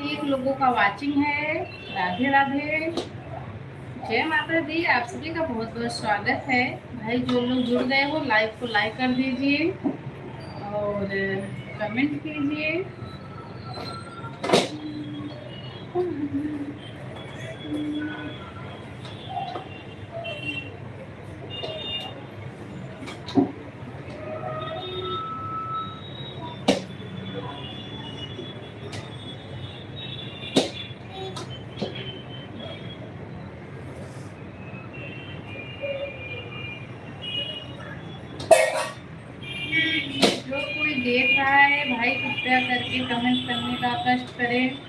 एक लोगों का वाचिंग है। राधे राधे, जय माता दी। आप सभी का बहुत बहुत स्वागत है। भाई जो लोग जुड़ गए हो लाइव को लाइक कर दीजिए और कमेंट कीजिए। जो कोई देख रहा है भाई कृपया करके कमेंट करने का कष्ट करें।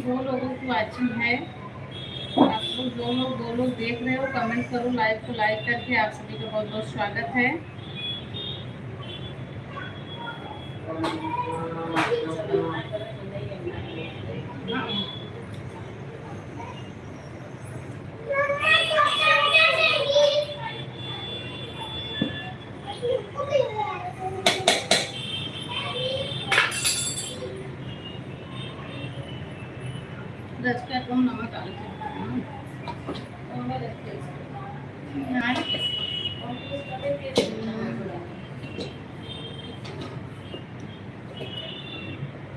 दो लोगों की वाचिंग है। आप लोग दो लोग देख रहे हो कमेंट करो, लाइव को लाइक करके। आप सभी का बहुत बहुत स्वागत है। रस का कम नमक डाल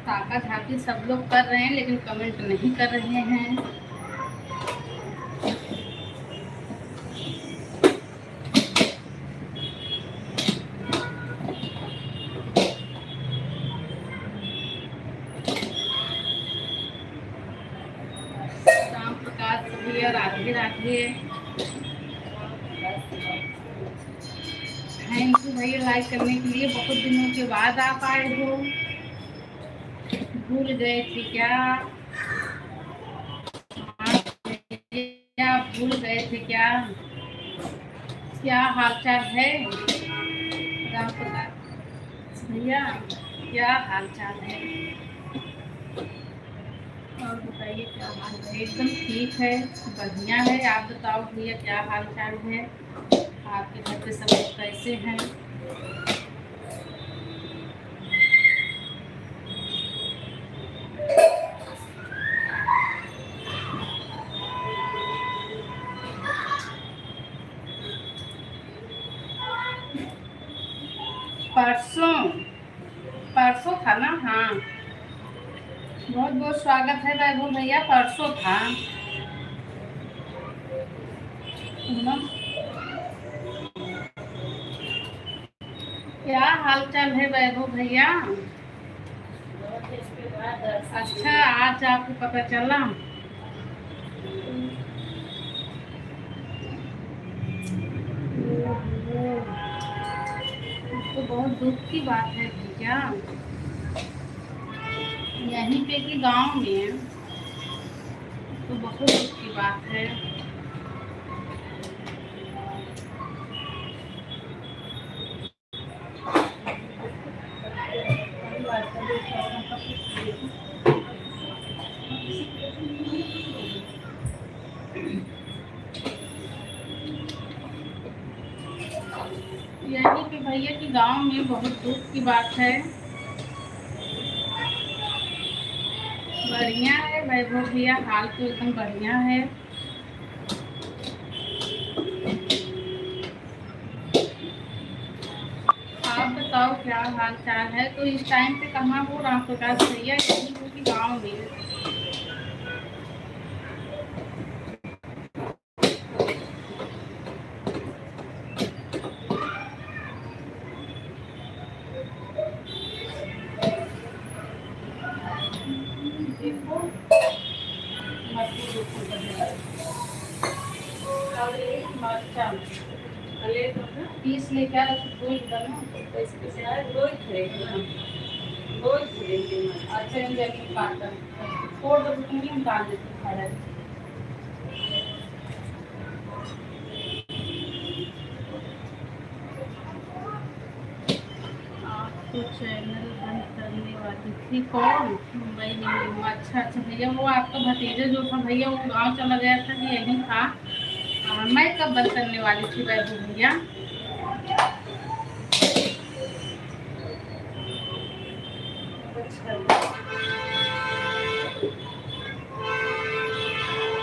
ताका झाकी सब लोग कर रहे हैं लेकिन कमेंट नहीं कर रहे हैं। राम प्रकाश भैया राधे राधे। थैंक यू भैया लाइक करने के लिए। बहुत दिनों के बाद आप आए हो। भूल गए थे क्या? आप भूल गए थे क्या? क्या हाल चाल है राम प्रकाश भैया? क्या हाल चाल है और बताइए क्या हाल है? एकदम ठीक है, बढ़िया है। आप बताओ भैया क्या हाल चाल है? आपके घर पे सब लोग कैसे हैं? परसों परसों था ना? हाँ, बहुत बहुत स्वागत है वैभव भैया। परसों था ना। क्या हाल चाल है वैभव भैया? अच्छा, आज आपको पता चला? तो बहुत दुख की बात है भैया। यहीं पे कि गांव में? तो बहुत दुख की बात है। यही कि भैया कि गांव में बहुत दुख की बात है। बढ़िया है वैभव भैया, हाल तो एकदम बढ़िया है। आप बताओ क्या हाल चाल है? तो इस टाइम पे कहाँ हो राम प्रकाश भैया? यही हो कि गाँव में? देखो पीस ले क्या अच्छा इन जगह काट कर छोड़ दो, तुम डाल देते खाना। आपको चैनल बंद करने वाली थी कौन? मुंबई में? अच्छा अच्छा भैया, वो आपका भतीजा जो था भैया वो गांव चला गया था कि यहीं था? मैं कब बंद करने वाली थी वैभव भैया?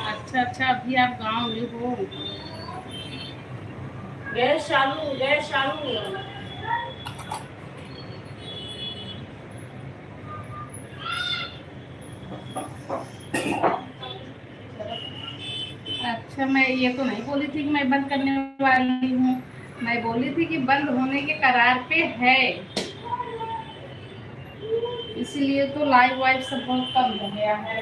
अच्छा अच्छा, अभी आप गांव में हो? गैस चालू, गैस चालू। अच्छा, मैं ये तो नहीं बोली थी कि मैं बंद करने वाली हूँ। मैं बोली थी कि बंद होने के करार पे है, इसलिए तो लाइव वाइव सब बहुत कम हो गया है।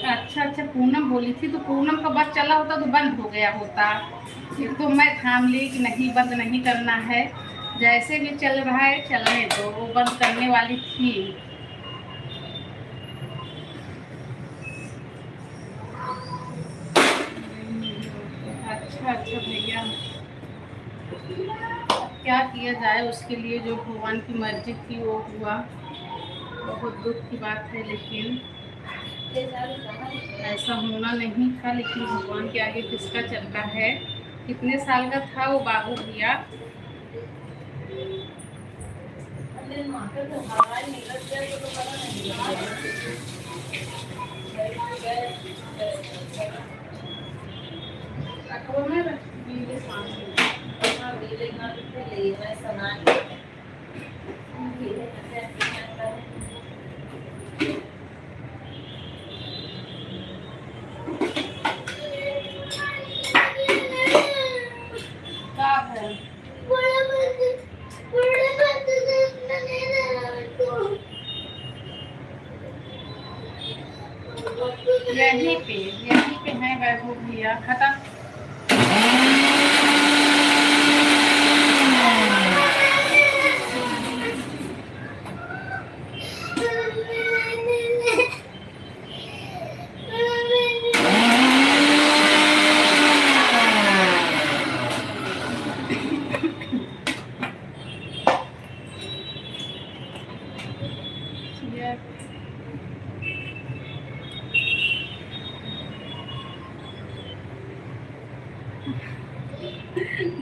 अच्छा अच्छा, पूनम बोली थी, तो पूनम का बस चला होता तो बंद हो गया होता। फिर तो मैं थाम ली कि नहीं बंद नहीं करना है, जैसे भी चल रहा है चलने दो। वो बंद करने वाली थी। अच्छा अच्छा भैया, क्या किया जाए, उसके लिए जो भगवान की मर्जी थी वो हुआ। बहुत दुख की बात है, लेकिन ऐसा होना नहीं था। लेकिन भगवान के आगे किसका चलता है? कितने साल का था वो बाबू भैया? यहीं पे है वैभव भैया। खत्म।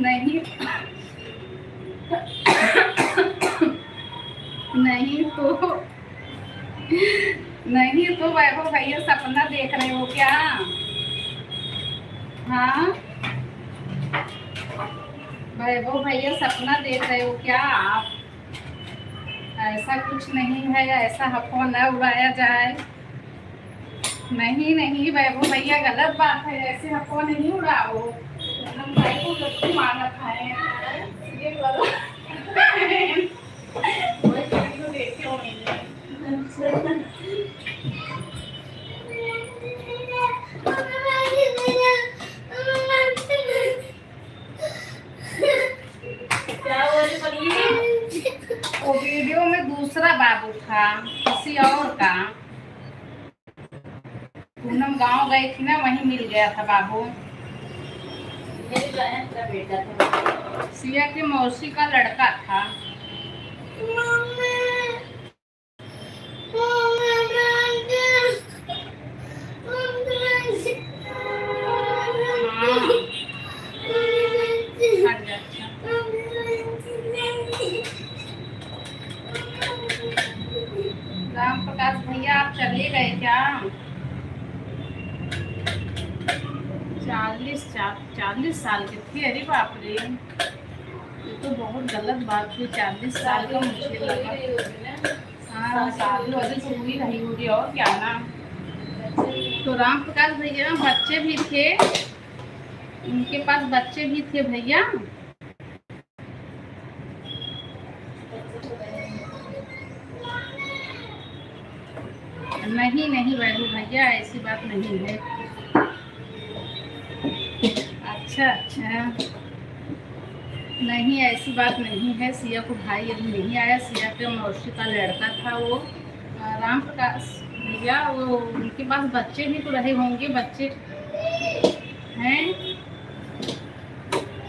नहीं नहीं तो नहीं तो वैभव भैया सपना देख रहे हो क्या? हाँ, वैभव भैया सपना देख रहे हो क्या आप? ऐसा कुछ नहीं है, ऐसा अफवाह न उड़ाया जाए। नहीं नहीं वैभव भैया, गलत बात है, ऐसे अफवाह नहीं उड़ाओ। हम भाई को लड्डू मांगत है, ये गलत है। वही वीडियो देखे होंगे। क्या वो वीडियो में दूसरा बाबू था, किसी और का। पूनम गांव गई थी ना, वहीं मिल गया था बाबू। मेरी बहन का बेटा था, सिया की मौसी का लड़का था। हाँ, हट जा, अच्छा। राम प्रकाश भैया आप चले गए क्या? 40 साल के थे? अरे बाप रे, ये तो बहुत गलत बात हुई। 40 साल का मुझे लगा। हाँ, शादी वादी तो हुई नहीं होगी, और क्या ना। तो राम प्रकाश भैया बच्चे भी थे, उनके पास बच्चे भी थे भैया? नहीं नहीं वैभव भैया, ऐसी बात नहीं है। अच्छा अच्छा, नहीं ऐसी बात नहीं है। सिया को भाई अभी नहीं आया, सिया के मौसी का लड़का था वो। राम प्रकाश भैया वो उनके पास बच्चे भी तो रहे होंगे, बच्चे हैं।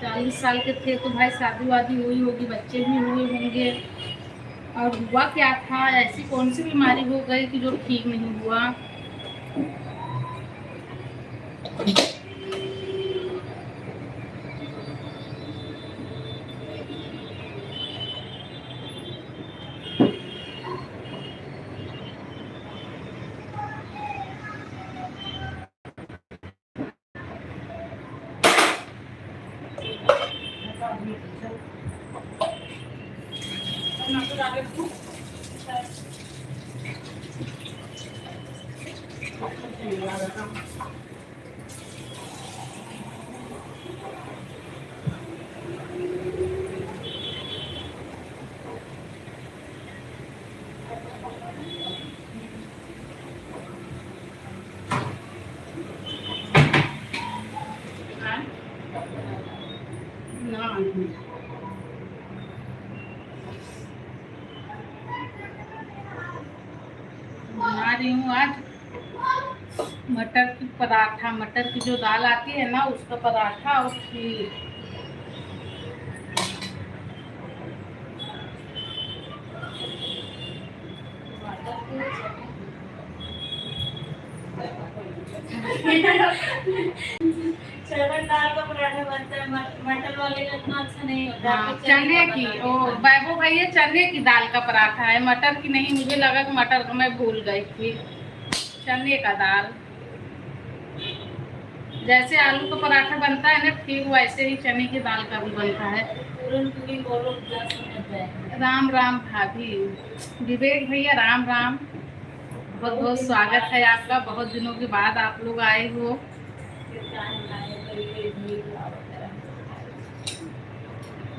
40 साल के थे तो भाई शादी वादी हुई होगी, बच्चे भी हुए होंगे। और हुआ क्या था? ऐसी कौन सी बीमारी हो गई कि जो ठीक नहीं हुआ? बना रही हूँ आज मटर की पराठा। मटर की जो दाल आती है ना, उसका पराठा और खीर। चना दाल का पराठा बनता है, मटर वाले का इतना अच्छा नहीं होता। हाँ, चने की। ओ वैभव भैया, चने की दाल का पराठा है, मटर की नहीं। मुझे लगा कि मटर को मैं भूल गई थी। चने का दाल, जैसे आलू का पराठा बनता है ना, ठीक वैसे ही चने की दाल का भी बनता है। राम राम भाभी। विवेक भैया राम राम, बहुत बहुत स्वागत है आपका। बहुत दिनों के बाद आप लोग आए हो।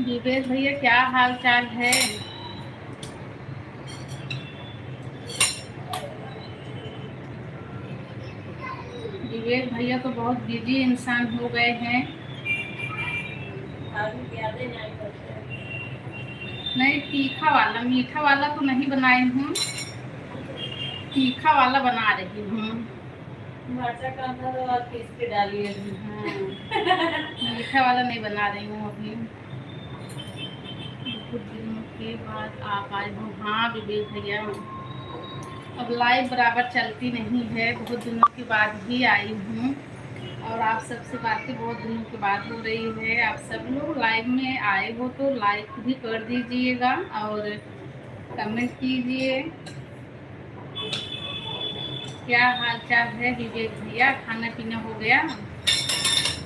विवेक भैया क्या हाल चाल है? विवेक भैया तो बहुत बिजी इंसान हो गए हैं। नहीं, तीखा वाला, मीठा वाला तो नहीं बनाई हूँ, तीखा वाला बना रही हूँ। डालिए। मीठा वाला नहीं बना रही हूँ अभी। कुछ दिनों के बाद आप आए हो। हाँ विवेक भैया, अब लाइव बराबर चलती नहीं है, बहुत दिनों के बाद ही आई हूँ। और आप सबसे बातें बहुत दिनों के बाद हो रही है। आप सब लोग लाइव में आए हो तो लाइक भी कर दीजिएगा और कमेंट कीजिए। क्या हाल चाल है विवेक भैया? खाना पीना हो गया?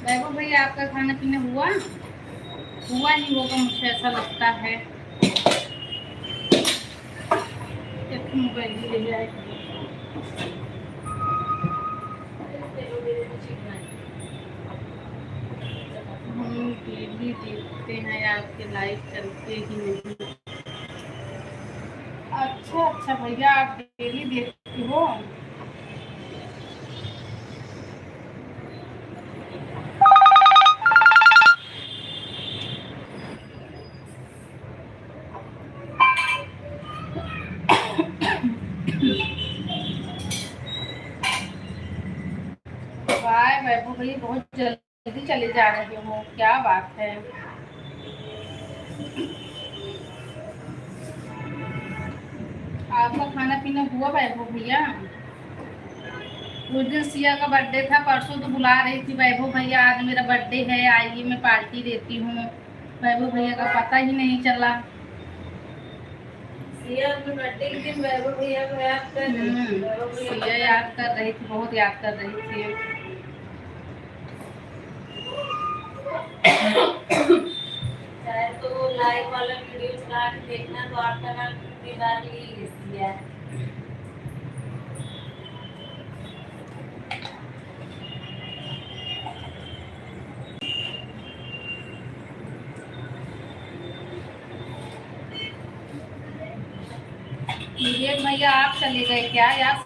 वैभव भैया आपका खाना पीना हुआ? हुआ ही होगा, मुझे ऐसा लगता है। मोबाइल ले जाए। हम डेली देखते हैं, आपके लाइव चलते ही नहीं। अच्छा अच्छा भैया, आप डेली देखते हो? बाय वैभव भैया, बहुत जल्दी जल्दी चले जा रहे हो, क्या बात है। आपका खाना पीना हुआ वैभव भैया? उस दिन सिया का बर्थडे था, परसों तो बुला रही थी वैभव भैया आज मेरा बर्थडे है आइए मैं पार्टी देती हूँ। वैभव भैया का पता ही नहीं चला। सिया अपने बर्थडे के दिन वैभव भैया को याद कर रही थी। वैभव भैया सिया याद कर रही थी, बहुत याद कर रही थी। चाहे तो वो लाइव वाला वीडियो चला के देखना तो आपका नाम कितनी बार ली सिया। विवेक भैया आप चले गए क्या यार?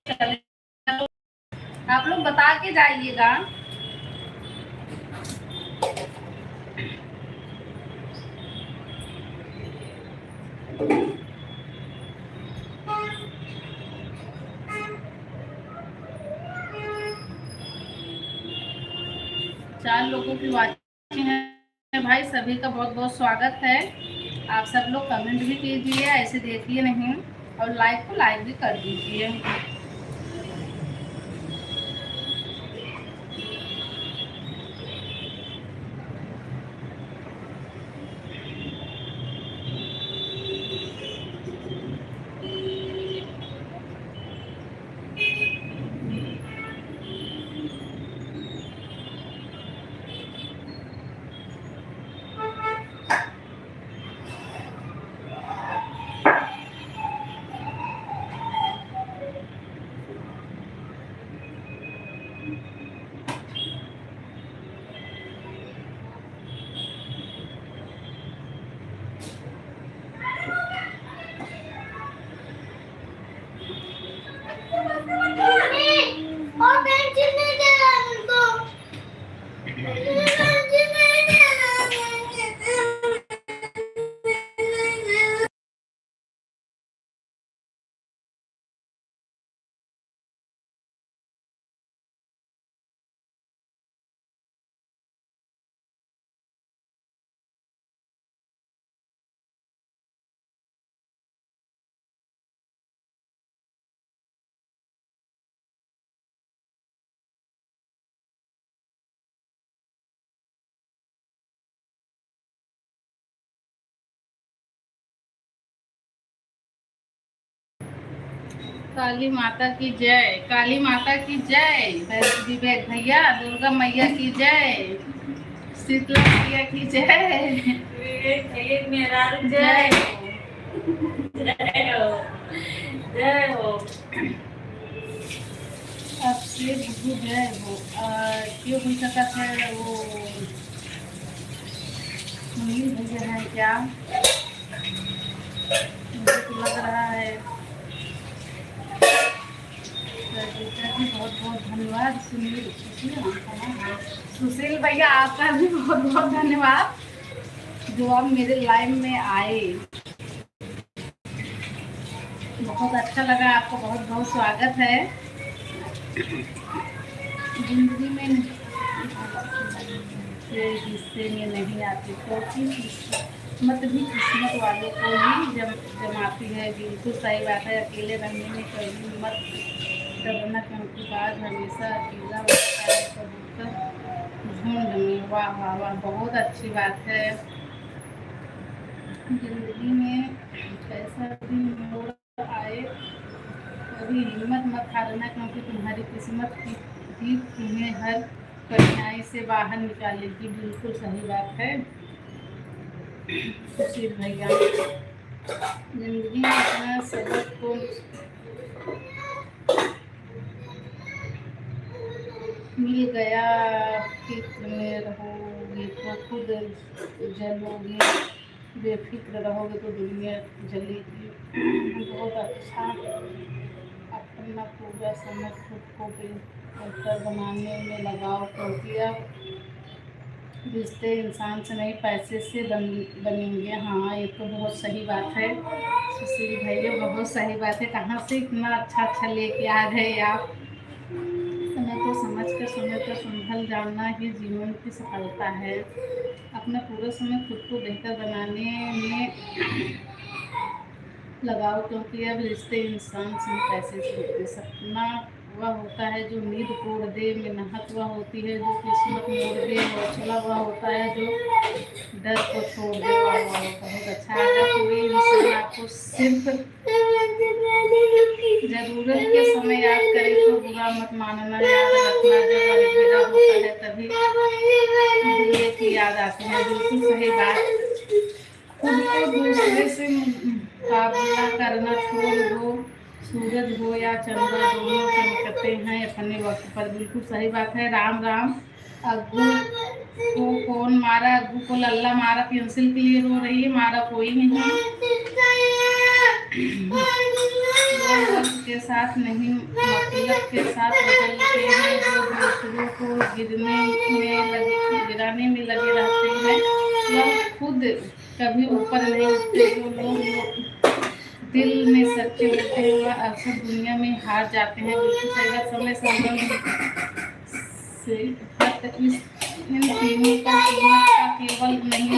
चले, आप लोग बता के जाइएगा। चार लोगों की वाचिंग है भाई, सभी का बहुत बहुत स्वागत है। आप सब लोग कमेंट भी कीजिए, ऐसे देखिए नहीं, और लाइक को लाइक भी कर दीजिए। काली माता की जय, काली माता की जय, विवेक भैया, दुर्गा मैया की जय, शीतला मैया की जय, विवेक भैया मेरा जय जय हो जय हो। अब से बुद्धू जय हो। क्यों हो सका है वो सुनील भैया है क्या? मुझे तो लग रहा है। जी बहुत बहुत धन्यवाद सुनील, सुशील भैया आपका भी बहुत बहुत धन्यवाद जो आप मेरे लाइव में आए। बहुत अच्छा लगा, आपका बहुत बहुत स्वागत है। जिंदगी में हिस्से में नहीं आती तो किस्मत भी किस्मत वालों को ही जमाती है। बिल्कुल सही बात है। अकेले रहने में कभी मत डरना क्योंकि बात हमेशा अकेला होता है कबूतर झुंड में। वाह वाह वाह, बहुत अच्छी बात है। जिंदगी में कैसा भी मोड़ आए कभी हिम्मत मत हारना क्योंकि तुम्हारी किस्मत भी तुम्हें हर कठिनाई से बाहर निकालेगी। बिल्कुल सही बात है सुशील भैया। जिंदगी में इतना सबक को मिल गया फिक्र में रहोगे तो खुद जलोगे, बेफिक्र रहोगे तो दुनिया जलेगी। बहुत अच्छा। अपना पूरा समय खुद को बेहतर बनाने में लगाओ क्योंकि अब रिश्ते इंसान से नहीं पैसे से बनेंगे। हाँ ये तो बहुत सही बात है सुशील भैया, बहुत सही बात है। कहाँ से इतना अच्छा अच्छा लेके आ गए आप, समझ को समझकर संभल जाना ही जीवन की सफलता है। अपना पूरा समय खुद को बेहतर बनाने में लगाओ, क्योंकि अब रिश्ते इंसान सिर्फ पैसे से होते। सपना वह होता है जो नींद तोड़ दे, मेहनत वह होती है जो किस्मत मोड़ दे, हौसला वह होता है जो डर को छोड़ दे। वाह वाह, बहुत अच्छा। अगर कोई इंसान आपको सिर्फ जरूरत के समय याद करे तो बुरा मत मानना। याद रखना, जब अलविदा होता है तभी दूल्हे की याद आती है। बिल्कुल सही बात। खुद को दूसरे से मुकाबला करना छोड़ दो। सूरज हो या चंद्र, दोनों चमकते हैं अपने वक्त पर। बिल्कुल सही बात है। राम राम। अग्गू को कौन मारा? अग्गू को लल्ला मारा। पेंसिल के लिए रो रही है, मारा कोई नहीं। लोग वक्त के साथ नहीं, मतलब के साथ बदलते हैं। जो दूसरों को गिराने में लगे रहते हैं, वह खुद कभी ऊपर नहीं उठते। जो लोग दिल में सच्चे होते हैं वह अक्सर दुनिया में हार जाते हैं। बिल्कुल सही बात। समय से इन तीनों पर कीमत का केवल नहीं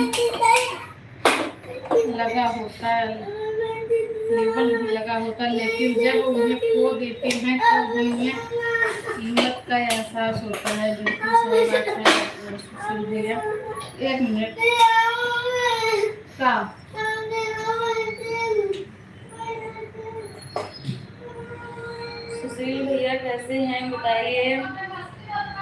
लगा होता, लेबल भी लगा होता, लेकिन जब उन्हें खो देते हैं तो उन्हें कीमत का एहसास होता है। बिल्कुल सही बात है सुशील भैया। 1 मिनट का सुशील भैया कैसे हैं बताइए।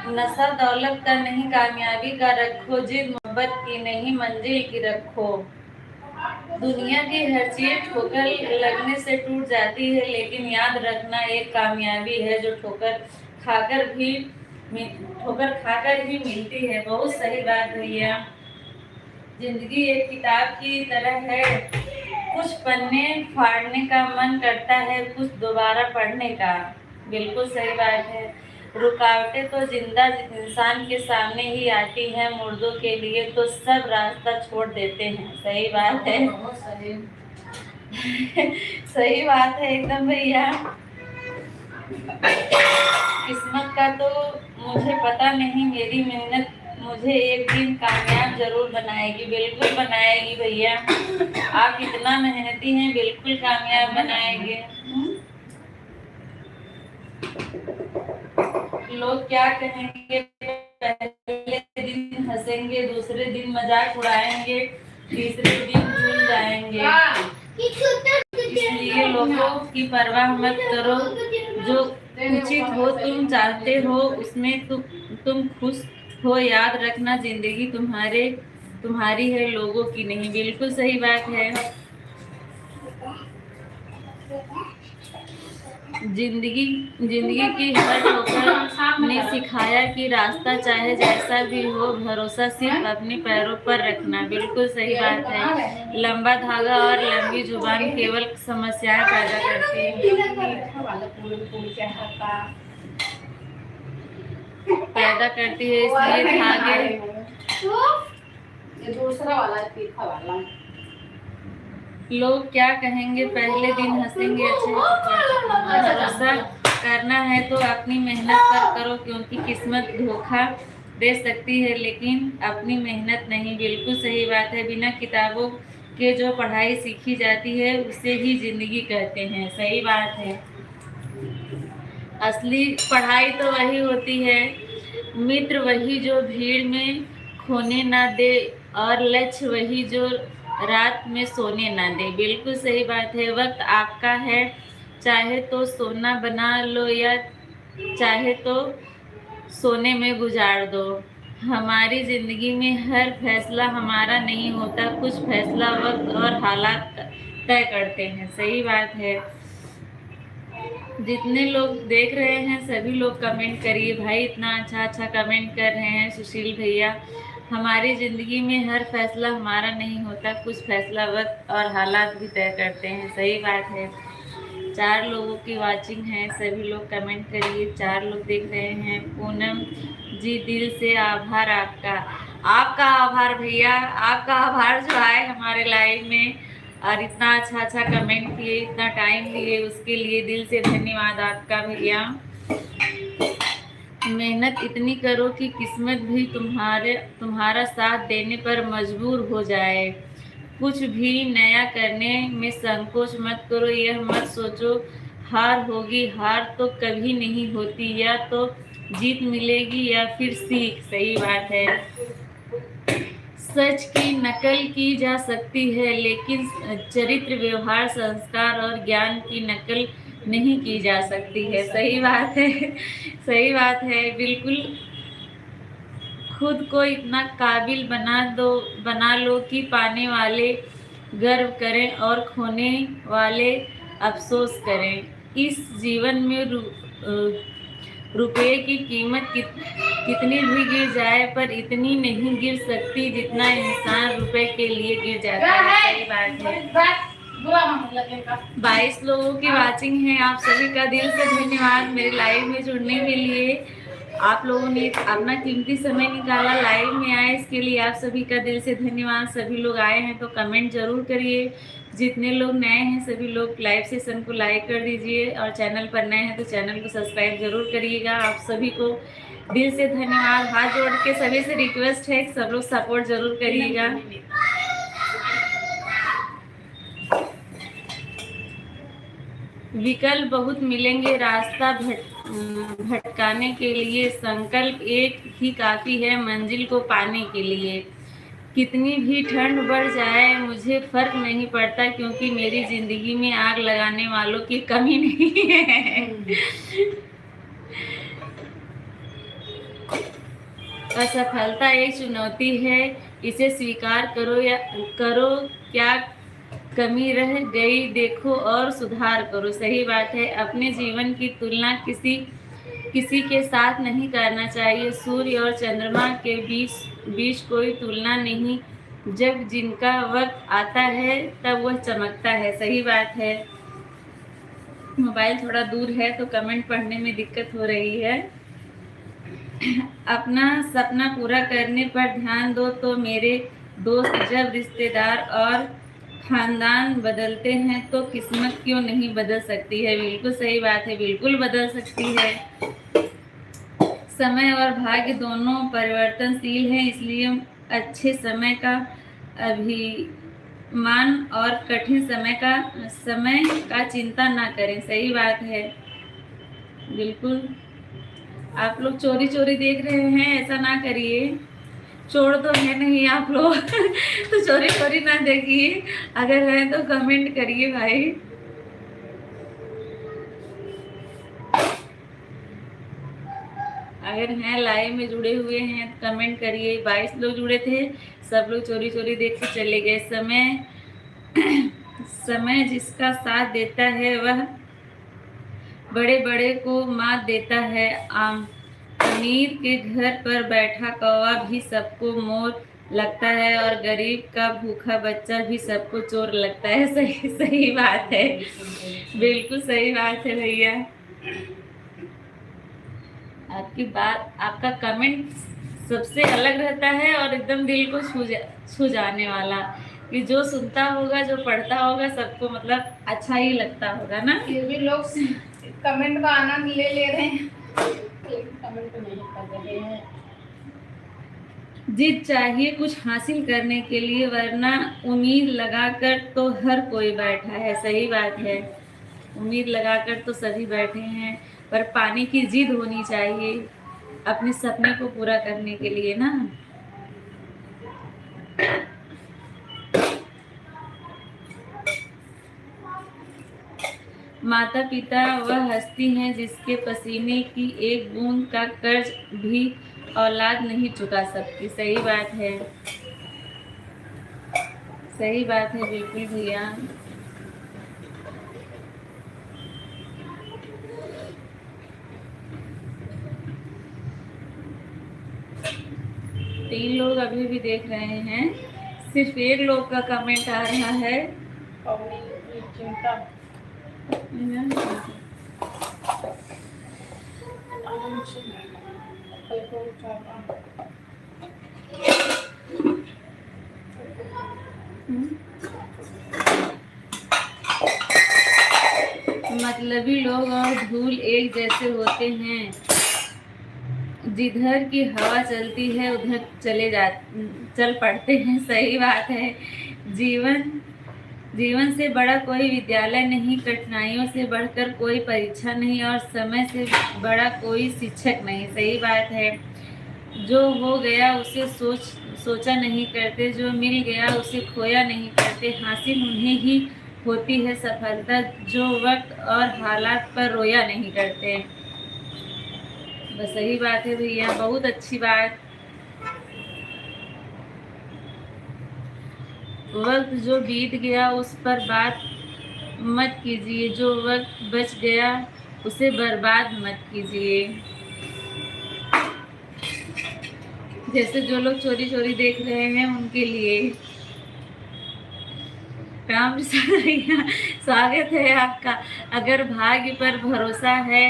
नशा दौलत का नहीं, कामयाबी का रखो जिद, मोहब्बत की नहीं, मंजिल की रखो। दुनिया की हर चीज ठोकर लगने से टूट जाती है, लेकिन याद रखना एक कामयाबी है जो ठोकर खाकर ही मिलती है। बहुत सही बात भैया। जिंदगी एक किताब की तरह है, कुछ पन्ने फाड़ने का मन करता है, कुछ दोबारा पढ़ने का। बिल्कुल सही बात है। रुकावटें तो जिंदा इंसान के सामने ही आती हैं, मुर्दों के लिए तो सब रास्ता छोड़ देते हैं। सही बात है। सही सही बात है एकदम भैया। किस्मत का तो मुझे पता नहीं, मेरी मेहनत मुझे एक दिन कामयाब जरूर बनाएगी। बिल्कुल बनाएगी भैया, आप इतना मेहनती हैं, बिल्कुल कामयाब बनाएंगे। लोग क्या कहेंगे? पहले दिन हंसेंगे, दूसरे दिन मजाक उड़ाएंगे, तीसरे दिन भूल जाएंगे। इसलिए लोगों की परवाह मत करो। जो उचित हो तुम चाहते हो उसमें तुम खुश हो। याद रखना जिंदगी तुम्हारी है, लोगों की नहीं। बिल्कुल सही बात है। जिंदगी की हर ठोकर ने सिखाया कि रास्ता चाहे जैसा भी हो, भरोसा सिर्फ अपने पैरों पर रखना। बिल्कुल सही बात है। लंबा धागा और लंबी जुबान केवल समस्याएं पैदा करती है, इसलिए धागे ये दूसरा वाला तीखा वाला। लोग क्या कहेंगे? पहले दिन हंसेंगे, अच्छे भरोसा करना है तो अपनी मेहनत पर करो, क्योंकि किस्मत धोखा दे सकती है लेकिन अपनी मेहनत नहीं। बिल्कुल सही बात है। बिना किताबों के जो पढ़ाई सीखी जाती है उसे ही जिंदगी कहते हैं। सही बात है। असली पढ़ाई तो वही होती है, मित्र वही जो भीड़ में खोने ना दे, और लक्ष्य वही जो रात में सोने ना दे। बिल्कुल सही बात है। वक्त आपका है, चाहे तो सोना बना लो या चाहे तो सोने में गुजार दो। हमारी ज़िंदगी में हर फैसला हमारा नहीं होता, कुछ फैसला वक्त और हालात तय करते हैं। सही बात है। जितने लोग देख रहे हैं सभी लोग कमेंट करिए भाई, इतना अच्छा कमेंट कर रहे हैं सुशील भैया। हमारी ज़िंदगी में हर फैसला हमारा नहीं होता, कुछ फैसला वक्त और हालात भी तय करते हैं। सही बात है। 4 लोगों की वाचिंग है, सभी लोग कमेंट करिए। 4 लोग देख रहे हैं। पूनम जी दिल से आभार आपका आभार भैया, आपका आभार जो आए हमारे लाइव में और इतना अच्छा कमेंट किए, इतना टाइम लिए, उसके लिए दिल से धन्यवाद आपका भैया। मेहनत इतनी करो कि किस्मत भी तुम्हारा साथ देने पर मजबूर हो जाए। कुछ भी नया करने में संकोच मत करो। यह मत सोचो हार होगी। हार तो कभी नहीं होती, या तो जीत मिलेगी या फिर सीख। सही बात है। सच की नकल की जा सकती है, लेकिन चरित्र, व्यवहार, संस्कार और ज्ञान की नकल नहीं की जा सकती है। सही बात है। सही बात है, बिल्कुल। खुद को इतना काबिल बना लो कि पाने वाले गर्व करें और खोने वाले अफसोस करें। इस जीवन में रुपये की कीमत कितनी भी गिर जाए, पर इतनी नहीं गिर सकती जितना इंसान रुपए के लिए गिर जाता है। सही बात है। 22 लोगों की वाचिंग है। आप सभी का दिल से धन्यवाद मेरे लाइव में जुड़ने के लिए। आप लोगों ने अपना कीमती समय निकाला, लाइव में आए, इसके लिए आप सभी का दिल से धन्यवाद। सभी लोग आए हैं तो कमेंट जरूर करिए। जितने लोग नए हैं सभी लोग लाइव सेशन को लाइक कर दीजिए, और चैनल पर नए हैं तो चैनल को सब्सक्राइब जरूर करिएगा। आप सभी को दिल से धन्यवाद। हाथ जोड़ के सभी से रिक्वेस्ट है कि सब लोग सपोर्ट जरूर करिएगा। विकल्प बहुत मिलेंगे रास्ता भटकाने के लिए, संकल्प एक ही काफी है मंजिल को पाने के लिए। कितनी भी ठंड बढ़ जाए मुझे फर्क नहीं पड़ता, क्योंकि मेरी जिंदगी में आग लगाने वालों की कमी नहीं है। असफलता एक चुनौती है, इसे स्वीकार करो क्या कमी रह गई देखो और सुधार करो। सही बात है। अपने जीवन की तुलना किसी के साथ नहीं करना चाहिए। सूर्य और चंद्रमा के बीच कोई तुलना नहीं। जब जिनका वक्त आता है तब वह चमकता है। सही बात है। मोबाइल थोड़ा दूर है तो कमेंट पढ़ने में दिक्कत हो रही है। अपना सपना पूरा करने पर ध्यान दो तो मेरे दोस्त, जब रिश्तेदार और खानदान बदलते हैं तो किस्मत क्यों नहीं बदल सकती है। बिल्कुल सही बात है, बिल्कुल बदल सकती है। समय और भाग्य दोनों परिवर्तनशील हैं, इसलिए अच्छे समय का अभिमान और कठिन समय का चिंता ना करें। सही बात है, बिल्कुल। आप लोग चोरी चोरी देख रहे हैं, ऐसा ना करिए। चोर तो है नहीं आप लोग तो चोरी चोरी ना देखिए। अगर है तो कमेंट करिए भाई। अगर हैं लाइव में जुड़े हुए हैं तो कमेंट करिए। 22 लोग जुड़े थे, सब लोग चोरी चोरी देख के चले गए। समय जिसका साथ देता है वह बड़े बड़े को मात देता है। अमीर के घर पर बैठा कौवा भी सबको मोर लगता है, और गरीब का भूखा बच्चा भी सबको चोर लगता है। सही बात है, बिल्कुल सही बात है भैया। आपकी बात, आपका कमेंट सबसे अलग रहता है और एकदम दिल को छू जाने वाला, कि जो सुनता होगा, जो पढ़ता होगा, सबको मतलब अच्छा ही लगता होगा ना। फिर भी लोग कमेंट का आनंद ले रहे हैं, कमेंट नहीं कर रहे हैं। जिद चाहिए कुछ हासिल करने के लिए, वरना उम्मीद लगाकर तो हर कोई बैठा है। सही बात है, उम्मीद लगाकर तो सभी बैठे हैं, पर पाने की जिद होनी चाहिए अपने सपने को पूरा करने के लिए ना। माता पिता वह हस्ती हैं जिसके पसीने की एक बूंद का कर्ज भी औलाद नहीं चुका सकती। सही बात है, सही बात है, बिल्कुल भैया। तीन लोग अभी भी देख रहे हैं, सिर्फ एक लोग का कमेंट आ रहा है। मतलबी लोग और धूल एक जैसे होते हैं। जिधर की हवा चलती है उधर चल पड़ते हैं। सही बात है। जीवन जीवन से बड़ा कोई विद्यालय नहीं, कठिनाइयों से बढ़कर कोई परीक्षा नहीं, और समय से बड़ा कोई शिक्षक नहीं। सही बात है। जो हो गया उसे सोचा नहीं करते, जो मिल गया उसे खोया नहीं करते। हासिल उन्हें ही होती है सफलता, जो वक्त और हालात पर रोया नहीं करते। बस सही बात है भैया, बहुत अच्छी बात। वक्त जो बीत गया उस पर बात मत कीजिए, जो वक्त बच गया उसे बर्बाद मत कीजिए। जैसे जो लोग चोरी चोरी देख रहे हैं उनके लिए। राम प्रसाद भैया स्वागत है आपका। अगर भाग्य पर भरोसा है,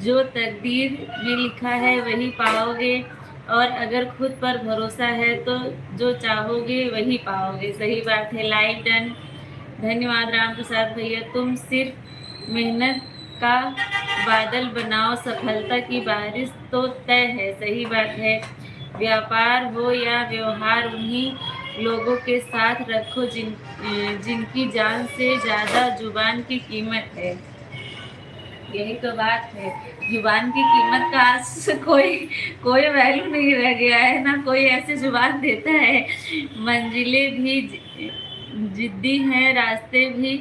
जो तकदीर में लिखा है वही पाओगे, और अगर खुद पर भरोसा है तो जो चाहोगे वही पाओगे। सही बात है। Live done. धन्यवाद राम प्रसाद भैया। तुम सिर्फ मेहनत का बादल बनाओ, सफलता की बारिश तो तय है। सही बात है। व्यापार हो या व्यवहार, उन्हीं लोगों के साथ रखो जिनकी जान से ज़्यादा जुबान की कीमत है। यही तो बात है। जुबान की कीमत का आज कोई वैल्यू नहीं रह गया है ना, कोई ऐसे जुबान देता है। मंजिलें भी जिद्दी हैं, रास्ते भी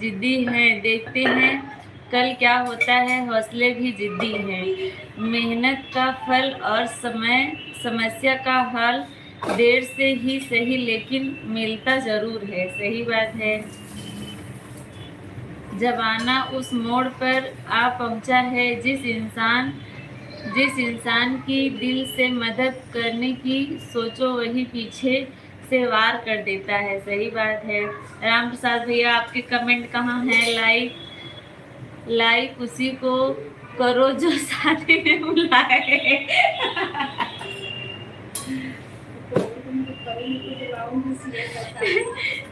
जिद्दी हैं, देखते हैं कल क्या होता है। हौसले भी जिद्दी हैं। मेहनत का फल और समस्या का हल देर से ही सही लेकिन मिलता जरूर है। सही बात है। जमाना उस मोड़ पर आ पहुंचा है, जिस इंसान की दिल से मदद करने की सोचो वही पीछे से वार कर देता है। सही बात है। राम प्रसाद भैया आपके कमेंट कहाँ हैं? लाइक उसी को करो जो शादी में बुलाए।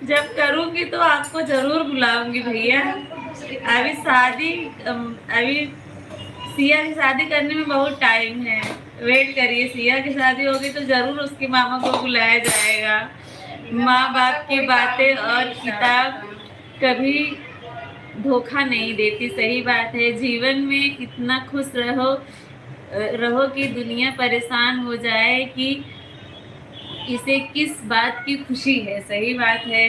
जब करूंगी तो आपको जरूर बुलाऊंगी भैया। अभी सिया की शादी करने में बहुत टाइम है, वेट करिए। सिया की शादी होगी तो जरूर उसकी मामा को बुलाया जाएगा। माँ बाप की बातें और किताब कभी धोखा नहीं देती। सही बात है। जीवन में इतना खुश रहो कि दुनिया परेशान हो जाए कि इसे किस बात की खुशी है। सही बात है।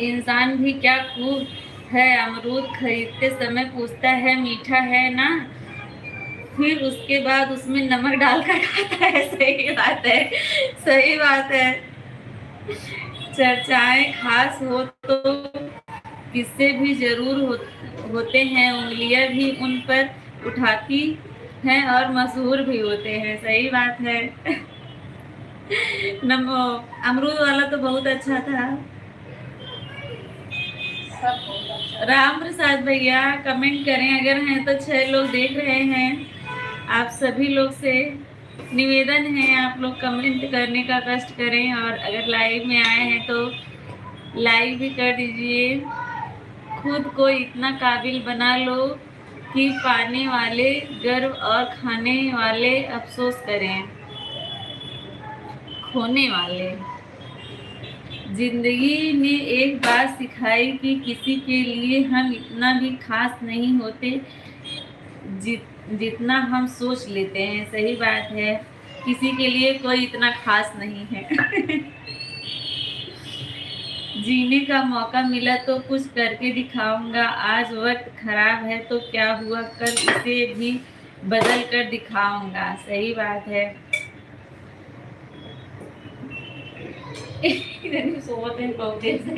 इंसान भी क्या खूब है, अमरूद खरीदते समय पूछता है मीठा है ना, फिर उसके बाद उसमें नमक डालकर खाता है। सही बात है। सही बात है। चर्चाएं खास हो तो किस्से भी जरूर होते हैं, उंगलियां भी उन पर उठाती हैं और मशहूर भी होते हैं। सही बात है। नमो अमरूद वाला तो बहुत अच्छा था। राम प्रसाद भैया कमेंट करें, अगर हैं तो 6 लोग देख रहे हैं। आप सभी लोग से निवेदन है आप लोग कमेंट करने का कष्ट करें, और अगर लाइव में आए हैं तो लाइव भी कर दीजिए। खुद को इतना काबिल बना लो कि पाने वाले गर्व और खाने वाले अफसोस करें। खोने वाले। जिंदगी ने एक बात सिखाई कि किसी के लिए हम इतना भी खास नहीं होते जितना हम सोच लेते हैं। सही बात है। किसी के लिए कोई इतना खास नहीं है। जीने का मौका मिला तो कुछ करके दिखाऊंगा। आज वक्त खराब है तो क्या हुआ, कल इसे भी बदल कर दिखाऊंगा। सही बात है। सोच है बहुत देर से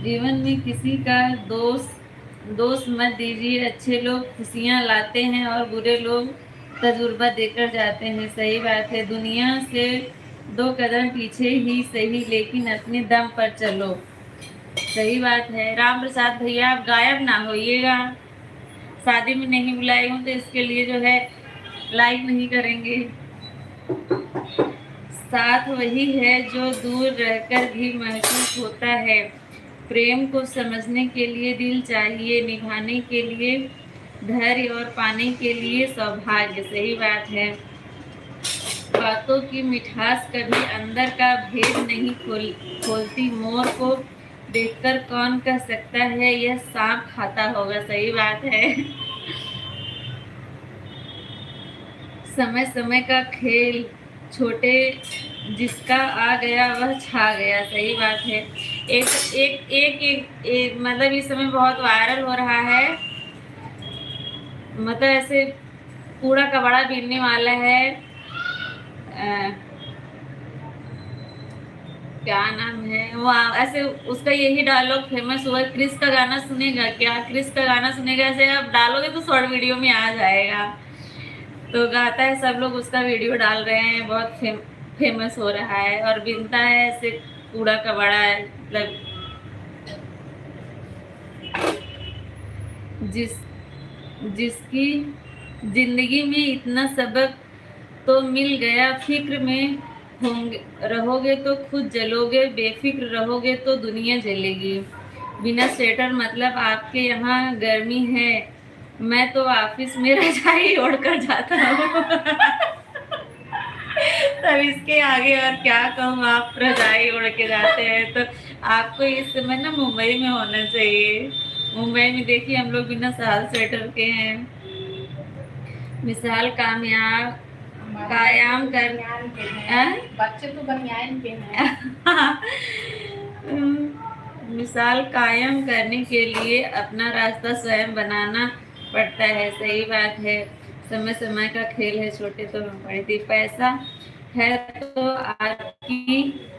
जीवन में किसी का दोष मत दीजिए। अच्छे लोग खुशियाँ लाते हैं और बुरे लोग तजुर्बा देकर जाते हैं। सही बात है। दुनिया से 2 कदम पीछे ही सही, लेकिन अपने दम पर चलो। सही बात है। राम प्रसाद भैया आप गायब ना होइएगा। शादी में नहीं बुलाई हूँ तो इसके लिए जो है लाइक नहीं करेंगे। साथ वही है जो दूर रहकर भी महसूस होता है। प्रेम को समझने के लिए दिल चाहिए, निभाने के लिए धैर्य और पाने के लिए सौभाग्य। सही बात है। बातों की मिठास कभी अंदर का भेद नहीं खोलती। मोर को देखकर कौन कह सकता है यह सांप खाता होगा। सही बात है। समय समय का खेल, छोटे जिसका आ गया वह छा गया। सही बात है। एक एक एक एक, एक मतलब इस समय बहुत वायरल हो रहा है, मतलब ऐसे कूड़ा कबाड़ा बीनने वाला है, क्या नाम है वो, ऐसे उसका यही डायलॉग फेमस हुआ। क्रिस का गाना सुनेगा क्या, क्रिस का गाना सुनेगा, ऐसे आप डालोगे तो शॉर्ट वीडियो में आ जाएगा। तो गाता है, सब लोग उसका वीडियो डाल रहे हैं, बहुत फेमस हो रहा है। और बिनता है ऐसे कूड़ा कबाड़ा, मतलब जिसकी जिंदगी में इतना सबक तो मिल गया। फिक्र में होंगे रहोगे तो खुद जलोगे, बेफिक्र रहोगे तो दुनिया जलेगी। बिना स्वेटर मतलब आपके यहाँ गर्मी है, मैं तो ऑफिस में रजाई ओढ़कर जाता हूँ। तब इसके आगे और क्या कहूँ, आप रजाई ओढ़ के जाते हैं तो आपको इस समय ना मुंबई में होना चाहिए। मुंबई में देखिए हम लोग बिना साल स्वेटर के हैं। मिसाल कायम कर बच्चे तो बनियान पे हैं। मिसाल कायम करने के लिए अपना रास्ता स्वयं बनाना पड़ता है। सही बात है। समय समय का खेल है, छोटे तो बड़े थी। पैसा है तो आपकी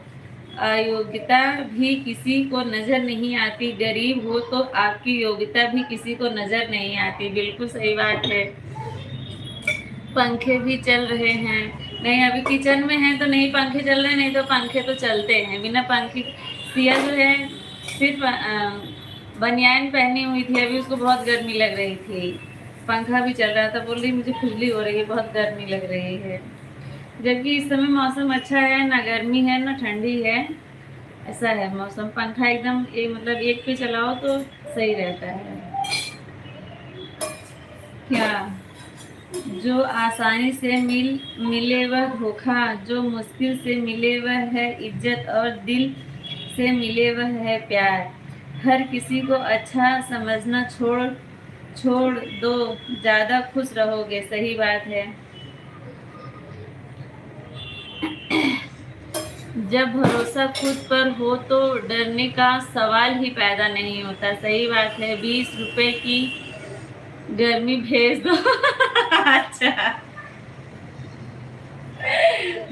अयोग्यता भी किसी को नजर नहीं आती। गरीब हो तो आपकी योग्यता भी किसी को नजर नहीं आती। बिल्कुल सही बात है। पंखे भी चल रहे हैं, नहीं अभी किचन में है तो नहीं पंखे चल रहे, नहीं तो पंखे तो चलते हैं। बिना पंखे, सिया जो है सिर्फ बनियान पहनी हुई थी, अभी उसको बहुत गर्मी लग रही थी, पंखा भी चल रहा था, बोल रही मुझे खुजली हो रही है, बहुत गर्मी लग रही है। जबकि इस समय मौसम अच्छा है, ना गर्मी है ना ठंडी है, ऐसा है मौसम। पंखा एकदम मतलब एक पे चलाओ तो सही रहता है। क्या जो आसानी से मिले वह धोखा, जो मुश्किल से मिले वह है इज्जत, और दिल से मिले वह है प्यार। हर किसी को अच्छा समझना छोड़ दो, ज़्यादा खुश रहोगे। सही बात है। जब भरोसा खुद पर हो तो डरने का सवाल ही पैदा नहीं होता। सही बात है। 20 रुपए की गर्मी भेज दो। अच्छा,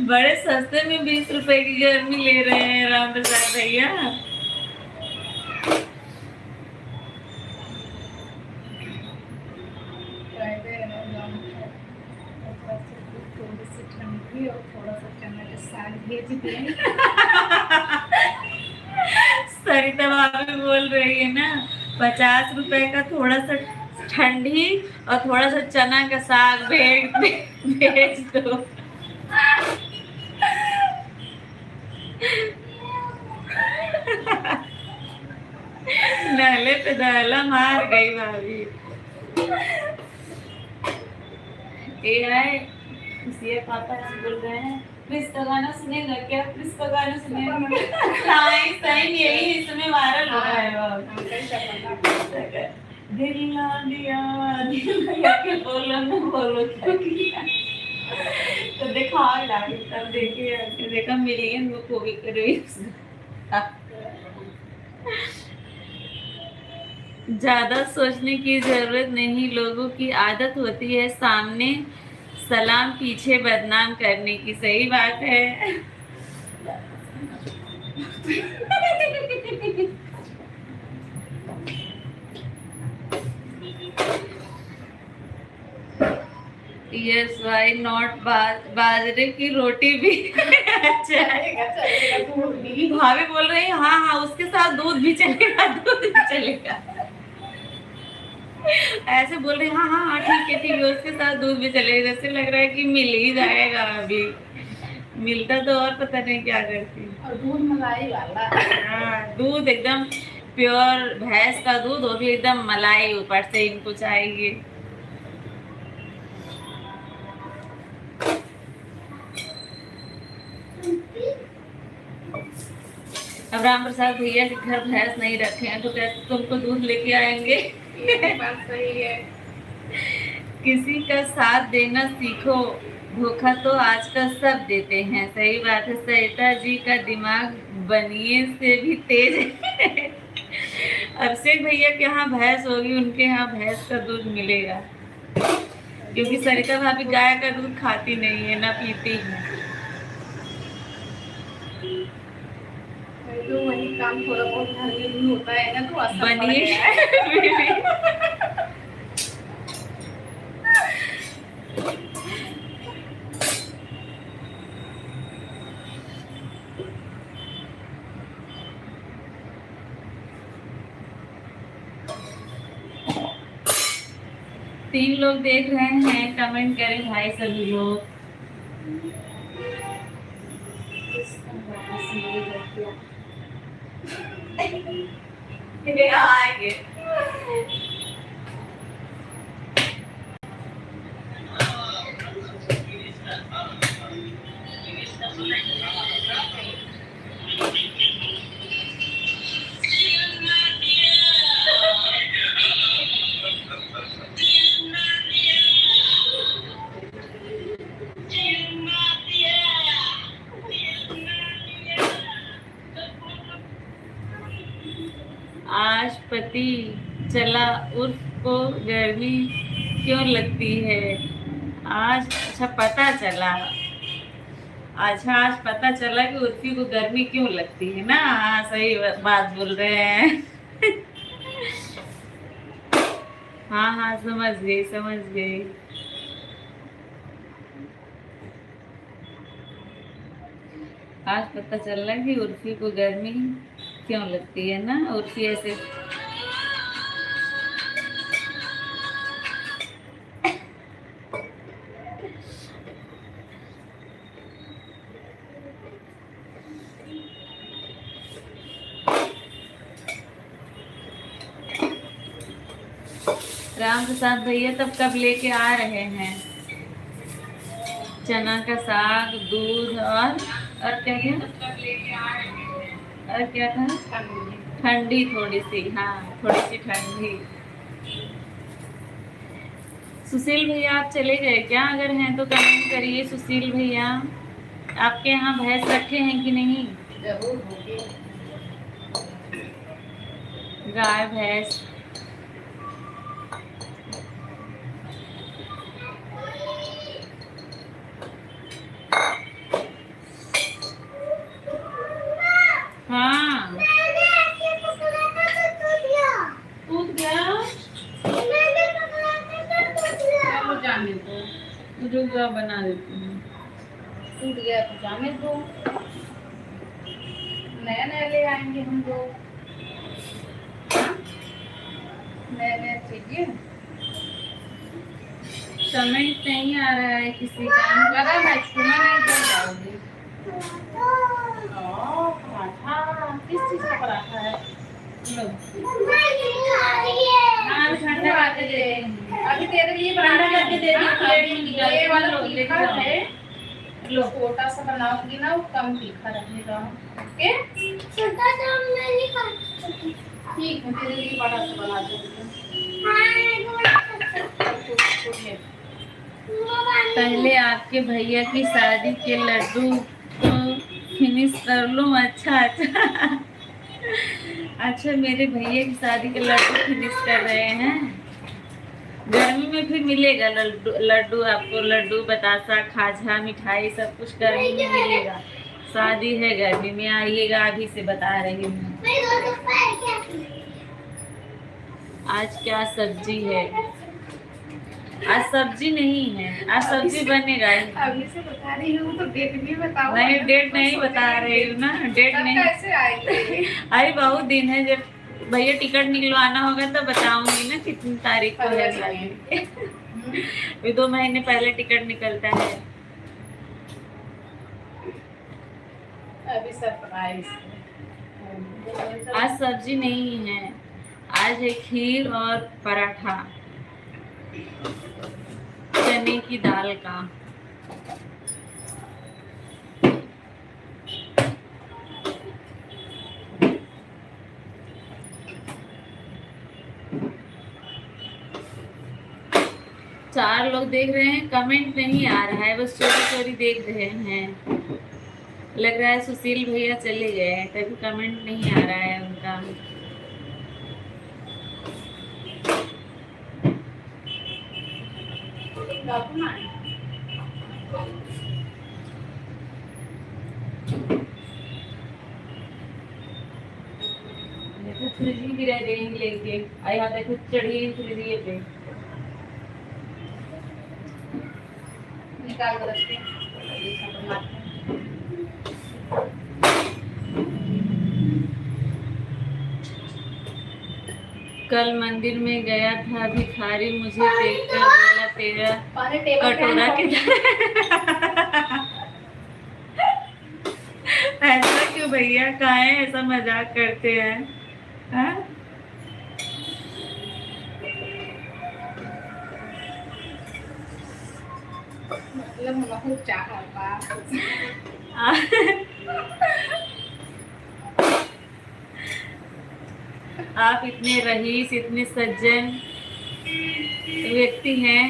बड़े सस्ते में 20 रुपए की गर्मी ले रहे हैं राम प्रसाद भैया। थोड़ी सी ठंडी और थोड़ा सा चना का साग भेज दें। सरिता भाभी बोल रही है ना, 50 रुपए का थोड़ा सा ठंडी और थोड़ा सा चना का साग भेज दो। नाले पे दाला मार गई भाभी। ये पापा ऐसे बोल रहे हैं, प्लीज का गाना सुनेगा क्या, प्लीज का गाना सुनेगा। नहीं सही, यही इस समय वायरल हो रहा है। दिल ना दिया, दिल ना के बोलो ना बोलो क्या किया। तो देखा लागे, तब देखा मिलियन वो को भी करी। ज्यादा सोचने की जरूरत नहीं, लोगों की आदत होती है सामने सलाम पीछे बदनाम करने की। सही बात है। यस वाई नॉट, बाजरे की रोटी भी अच्छा है। भाभी बोल रही है हाँ हाँ उसके साथ दूध भी चलेगा, दूध भी चलेगा। ऐसे बोल रहे हाँ हाँ हाँ ठीक है, उसके साथ दूध भी चलेगा। जैसे लग रहा है कि मिल ही जाएगा अभी। मिलता तो और पता नहीं क्या करती। और दूध मलाई वाला। हाँ, दूध एकदम प्योर भैंस का दूध, वो भी एकदम मलाई ऊपर से इनको चाहिए। अब राम प्रसाद भैया के घर भैंस नहीं रखे हैं तो कैसे तुमको दूध लेके आएंगे? ये बात सही है। किसी का साथ देना सीखो, धोखा तो आजकल सब देते हैं। सही बात है, सरिता जी का दिमाग बनिए से भी तेज है। अभिषेक भैया के यहाँ भैंस होगी, उनके यहाँ भैंस का दूध मिलेगा, क्योंकि सरिता भाभी गाय का दूध खाती नहीं है ना पीती है। तो वही काम थोड़ा बहुत घर में भी होता है ना, तो असर पड़ बनिए गया है। तीन लोग देख रहे हैं, कमेंट करें भाई सभी लोग। आगे आज पति चला उर्फ को गर्मी क्यों लगती है? आज अच्छा पता चला, अच्छा आज पता चला कि उर्फी को गर्मी क्यों लगती है ना। हाँ सही बात बोल रहे हैं। हाँ हाँ समझ गई समझ गई। आज पता चल रहा है कि उर्फी को गर्मी क्यों लगती है ना। उर्फी ऐसे राम प्रसाद भैया तब कब लेके आ रहे हैं? चना का साग, दूध और क्या क्या? और क्या था? ठंडी थोड़ी सी, हाँ थोड़ी सी ठंडी। सुशील भैया आप चले गए क्या? अगर हैं तो कमेंट करिए। सुशील भैया आपके यहाँ भैंस रखे हैं कि नहीं? जरूर होगी। गाय भैंस हाँ टूट गया। चलो जाने दो। रुआ बना देती हूँ। टूट गया तो जाने दो, नया नया ले आएंगे हम लोग। हाँ? नया नया चाहिए। कमेंट नहीं आ रहा है किसी का। लगा मैं छूना नहीं कर जाओगी। पराठा किस चीज का पराठा है? लो। हाँ ठंडा करके दे देंगे। अभी तेरे लिए ठंडा करके दे दी, हाँ, प्लेट में निकाल ये वाला लो, तीखा लेके जाओ। है। लो छोटा सा बनाओगी ना, वो कम तीखा रहेगा। ओके ठीक है, तेरे लिए बड़ा सा बना दूंगी। पहले आपके भैया की शादी के लड्डू को फिनिश कर लूं। अच्छा अच्छा अच्छा मेरे भैया की शादी के लड्डू फिनिश कर रहे हैं। गर्मी में फिर मिलेगा लड्डू, लड्डू आपको, लड्डू बतासा खाजा मिठाई सब कुछ गर्मी में मिलेगा। शादी है गर्मी में, आइएगा, अभी से बता रही हूँ। आज क्या सब्जी है? आज सब्जी नहीं है, आज सब्जी बनेगा। अभी से बता रही हूँ तो डेट भी बताओ। नहीं डेट नहीं बता रही हूँ ना, डेट तब नहीं। कैसे आएगी? अरे बहुत दिन है, जब भैया टिकट निकलवाना होगा तो बताऊंगी ना कितनी तारीख को है शादी। ये 2 महीने पहले टिकट निकलता है। अभी सरप्राइज। आज सब्जी नहीं है, आज है खीर और पराठा चने की दाल का। चार लोग देख रहे हैं, कमेंट नहीं आ रहा है, बस चोरी चोरी देख रहे हैं। लग रहा है सुशील भैया चले गए हैं, तभी कमेंट नहीं आ रहा है उनका। देखो फ्रिज भी रह गई लेके आया, देखो चढ़ी फ्रिज पे। निकाल कर रखते हैं। कल मंदिर में गया था भिखारी, मुझे देखकर बोला तेरा कटोरा किधर। ऐसा क्यों भैया, काहे ऐसा मजाक करते हैं? हाँ? मतलब हमको चाहता आप इतने रईस, इतने सज्जन व्यक्ति हैं।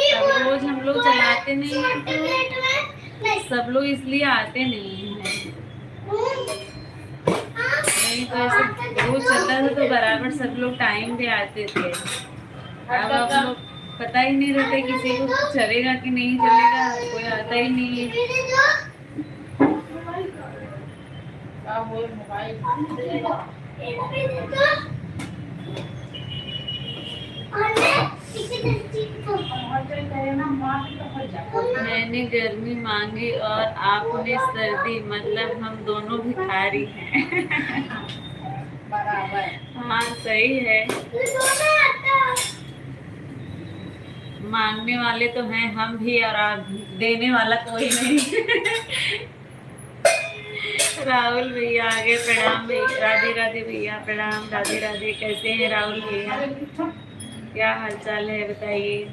अब रोज हम लोग चलाते नहीं हैं तो सब लोग इसलिए आते नहीं हैं। नहीं तो ऐसे रोज चलता था तो बराबर सब लोग टाइम पे आते थे। अब आप लोग पता ही नहीं रहता किसी को चलेगा कि नहीं चलेगा, कोई आता ही नहीं है। मैंने गर्मी मांगी और आपने सर्दी, मतलब हम दोनों भिखारी हैं। बराबर। हाँ सही है, मांगने वाले तो हैं हम भी और आप भी, देने वाला कोई नहीं। राहुल भैया आगे प्रणाम भैया, राधे राधे भैया प्रणाम, राधे राधे। कैसे हैं राहुल भैया, क्या हाल चाल है बताइए।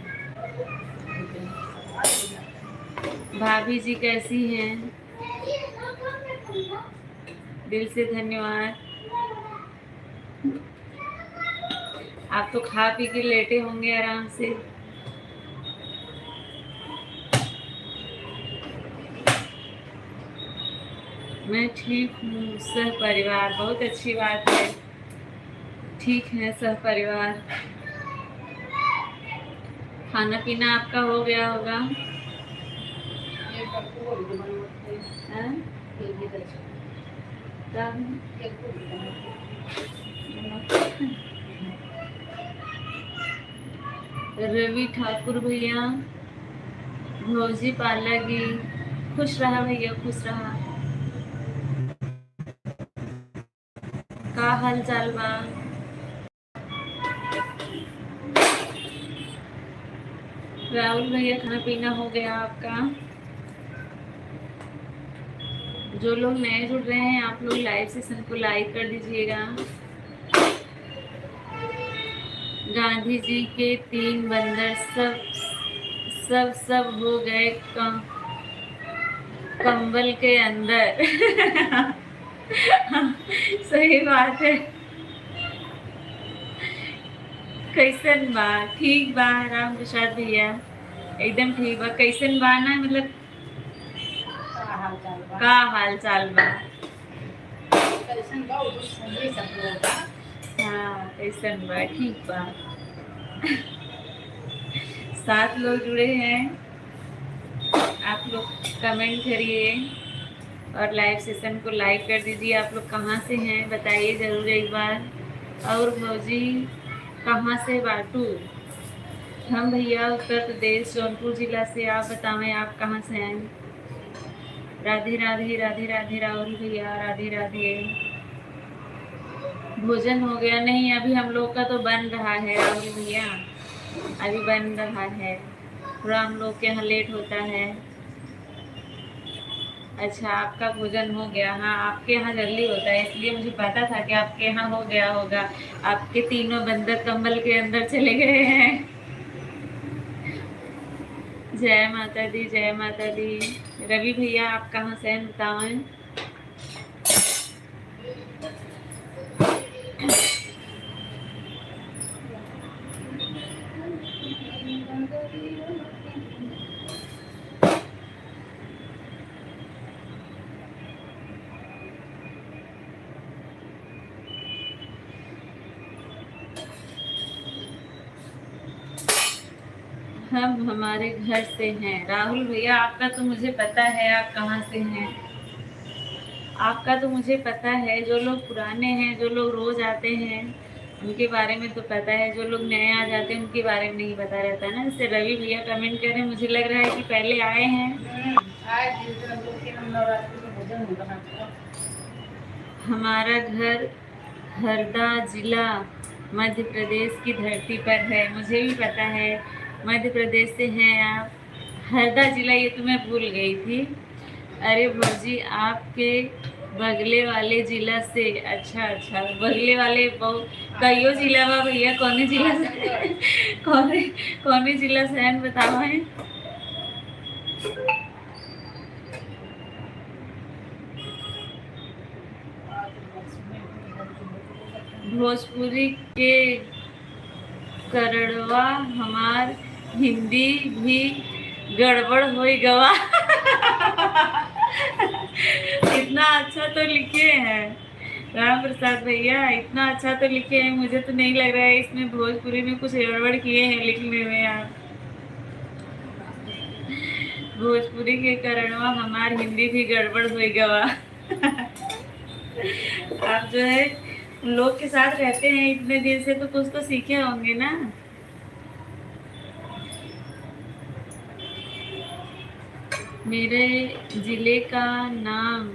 भाभी जी कैसी हैं? दिल से धन्यवाद। आप तो खा पी के लेटे होंगे आराम से। मैं ठीक हूँ, सह परिवार, बहुत अच्छी बात है, ठीक है सह परिवार। खाना पीना आपका हो गया होगा? हाँ? रवि ठाकुर भैया, भौजी पालागी, खुश रहा भैया, खुश रहा। का हाल चाल बा? राहुल भैया खाना पीना हो गया आपका? जो लोग नए जुड़ रहे हैं आप लोग लाइव सेशन को लाइक कर दीजिएगा। गांधी जी के 3 बंदर सब हो गए कंबल के अंदर। सही बात है। कैसन बा? ठीक बा राम प्रसाद भैया, एकदम ठीक बा। कैसन बा ना, मतलब का हाल चाल बा? हाँ कैसन बा, ठीक बा। 7 लोग जुड़े हैं, आप लोग कमेंट करिए और लाइव सेशन को लाइक कर दीजिए। आप लोग कहाँ से हैं बताइए ज़रूर एक बार। और भौजी कहाँ से बाटू? हम भैया उत्तर प्रदेश जौनपुर जिला से। आप बताएं आप कहाँ से हैं? राधे राधे राधे राधे राहुल भैया, राधे राधे। भोजन हो गया? नहीं, अभी हम लोग का तो बन रहा है राहुल भैया, अभी बन रहा है। थोड़ा हम लोग के यहाँ लेट होता है। अच्छा, आपका भोजन हो गया? हाँ, आपके यहाँ जल्दी होता है, इसलिए मुझे पता था कि आपके यहाँ हो गया होगा। आपके तीनों बंदर कंबल के अंदर चले गए हैं। जय माता दी, जय माता दी। रवि भैया आप कहाँ से हैं बताएं? हम हमारे घर से हैं। राहुल भैया आपका तो मुझे पता है आप कहाँ से हैं, आपका तो मुझे पता है। जो लोग पुराने हैं, जो लोग रोज आते हैं, उनके बारे में तो पता है। जो लोग नए आ जाते हैं उनके बारे में नहीं पता रहता ना। जैसे रवि भैया कमेंट कर रहे हैं, मुझे लग रहा है कि पहले आए हैं। हमारा घर हरदा जिला मध्य प्रदेश की धरती पर है। मुझे भी पता है मध्य प्रदेश से हैं आप। हरदा जिला ये तो मैं भूल गई थी। अरे भौजी आपके बगले वाले जिला से? अच्छा अच्छा, बगले वाले कईयो जिला बा भैया, कौने जिला से कौने जिला से हैं बताओ हैं। भोजपुरी के करड़वा हमार हिंदी भी गड़बड़ होई गवा। इतना अच्छा तो लिखे हैं राम प्रसाद भैया, इतना अच्छा तो लिखे हैं। मुझे तो नहीं लग रहा है इसमें भोजपुरी में कुछ गड़बड़ किए हैं लिखने में आप। भोजपुरी के करड़वा हमार हिंदी भी गड़बड़ होई गवा। आप जो है लोग के साथ रहते हैं इतने दिन से तो कुछ तो सीखे होंगे ना। मेरे जिले का नाम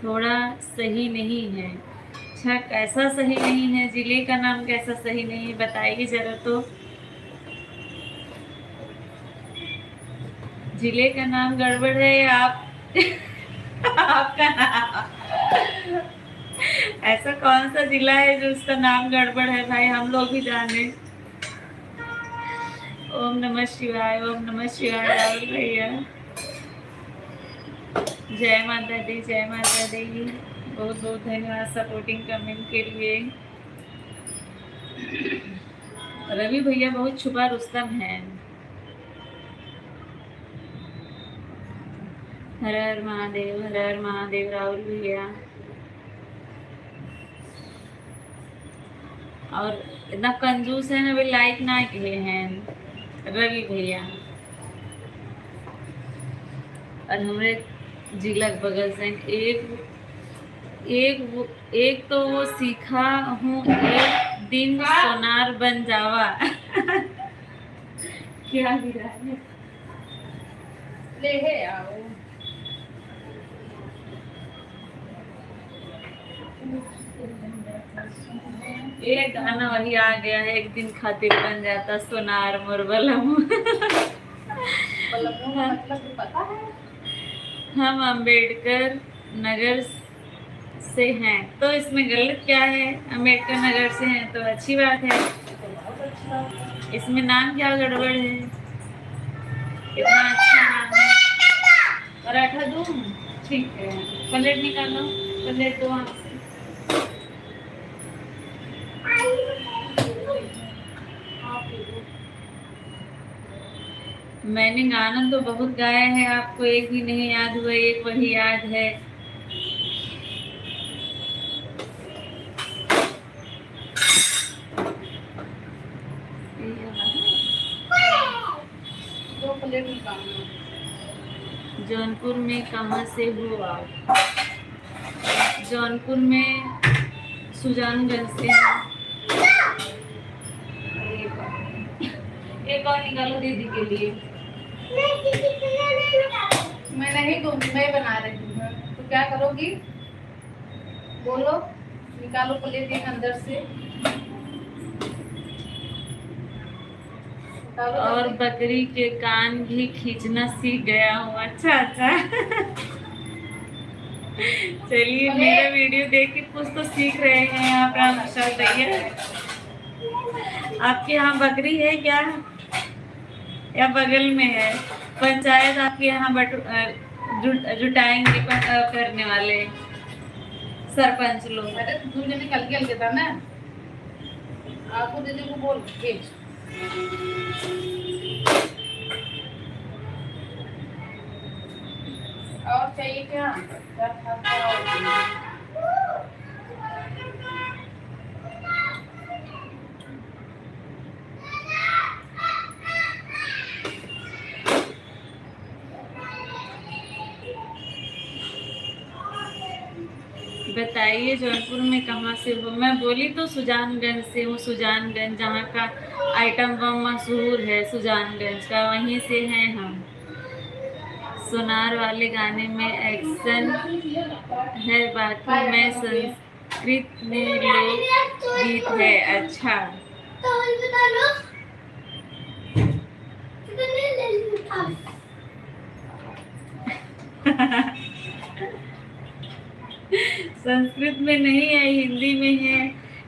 थोड़ा सही नहीं है। अच्छा, कैसा सही नहीं है? जिले का नाम कैसा सही नहीं है बताइए जरा तो। जिले का नाम गड़बड़ है या आप आपका नाम? ऐसा कौन सा जिला है जो उसका नाम गड़बड़ है भाई, हम लोग भी जाने। ओम नमः शिवाय, ओम नमः शिवाय राहुल भैया। जय माता दी, जय माता दी। बहुत बहुत धन्यवाद सपोर्टिंग कमेंट के लिए। रवि भैया बहुत छुपा रुस्तम है। हर हर महादेव, हर हर महादेव राहुल भैया। और इतना कंजूस है ना, वे लाइक ना किए हैं रवि भैया। और हमारे जिला के बगल से एक तो वो सीखा हूँ एक दिन सोनार बन जावा। क्या गिरा है? ले है आओ। एक गाना वही आ गया है, एक दिन खातिर बन जाता सोनार मोर बलम। मतलब पता है? हम अंबेडकर नगर से हैं तो इसमें गलत क्या है? अंबेडकर नगर से हैं तो अच्छी बात है। इसमें नाम क्या गड़बड़ है? इतना अच्छा नाम है। पराठा दूँ? ठीक है, प्लेट निकालो, प्लेट दो वहाँ से। मैंने गाना तो बहुत गाया है, आपको एक भी नहीं याद हुआ, एक वही याद है। दो प्लेट निकालना। जौनपुर में कहाँ से हो आप? जौनपुर में सुजानगंज से हैं। एक और निकालो दीदी के लिए। मैं नहीं दूंगी, मैं बना रही हूँ। तो क्या करोगी, बोलो, निकालो प्लेट एक अंदर से। और बकरी के कान भी खींचना सीख गया हूँ। अच्छा अच्छा। चलिए, मेरा वीडियो देख के कुछ तो सीख रहे हैं आप राम प्रसाद भैया। आपके यहाँ बकरी है क्या, या बगल में है? पंचायत आपके यहाँ जुटाएंगे करने वाले सरपंच लोग। अरे तुमने निकल के था ना, आपको दीदी को बोल भेज। और चाहिए क्या? बताइए जौनपुर में कहाँ से हो? मैं बोली तो सुजानगंज से हूँ। सुजानगंज जहाँ का आइटम बम मशहूर है, सुजानगंज का, वहीं से हैं हम। सोनार वाले गाने में एक्शन है, बाकी में संस्कृत में लोक गीत है। अच्छा। संस्कृत में नहीं है, हिंदी में है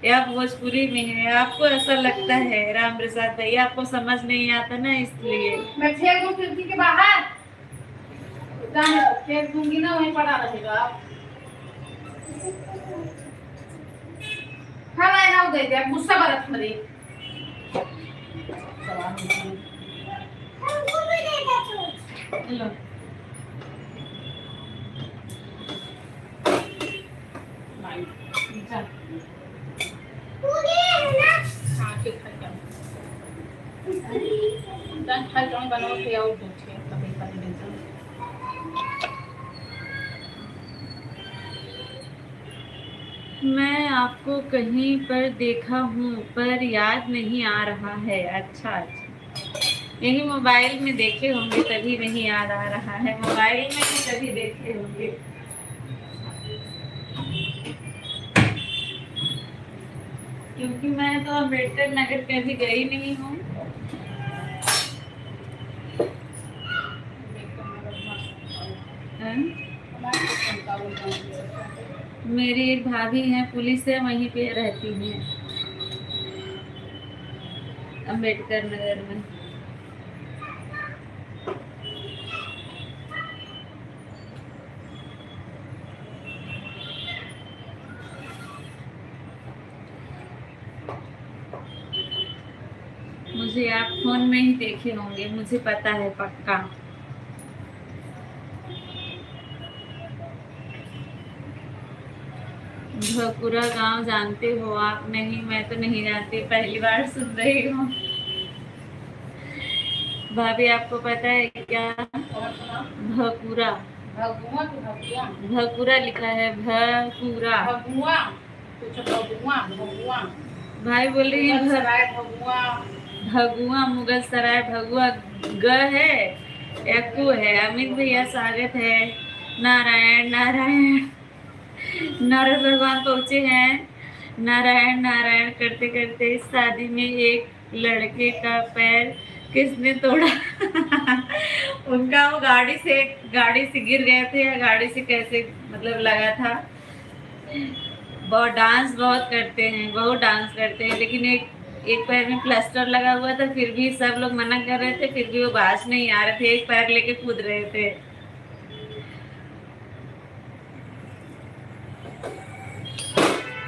या भोजपुरी में है। आपको ऐसा लगता है राम प्रसाद भैया, आपको समझ नहीं आता ना, इसलिए। मैं फेंक दूं खिड़की के बाहर, फेंक दूंगी ना, वहीं पड़ा रहेगा। खाना ना दे दे, गुस्सा बरत मरे। लो मैं आपको कहीं पर देखा हूँ पर याद नहीं आ रहा है। अच्छा अच्छा, यही मोबाइल में देखे होंगे तभी नहीं याद आ रहा है। मोबाइल में ही तभी देखे होंगे। क्योंकि मैं तो अम्बेडकर नगर कभी गई नहीं हूँ। मेरी एक भाभी है, पुलिस है, वहीं पे रहती है अम्बेडकर नगर में। मुझे आप फोन में ही देखे होंगे, मुझे पता है पक्का। भकुरा गांव जानते हो आप? नहीं, मैं तो नहीं जानती, पहली बार सुन रही हूँ। भाभी आपको पता है क्या? भकुरा, भकुरा लिखा है, भकुरा। भाई बोल रही है भगुआ, मुगल सराय भगुआ। ग है या कु है? अमित भैया स्वागत है। नारायण नारायण, नारायण भगवान पहुंचे हैं। नारायण नारायण करते करते शादी में एक लड़के का पैर किसने तोड़ा? उनका वो गाड़ी से गिर गए थे, या गाड़ी से कैसे मतलब लगा था। बहुत डांस बहुत करते हैं, बहुत डांस करते हैं, लेकिन एक पैर में प्लास्टर लगा हुआ था, फिर भी सब लोग मना कर रहे थे, फिर भी वो बाज नहीं आ रहे थे, एक पैर लेके कूद रहे थे।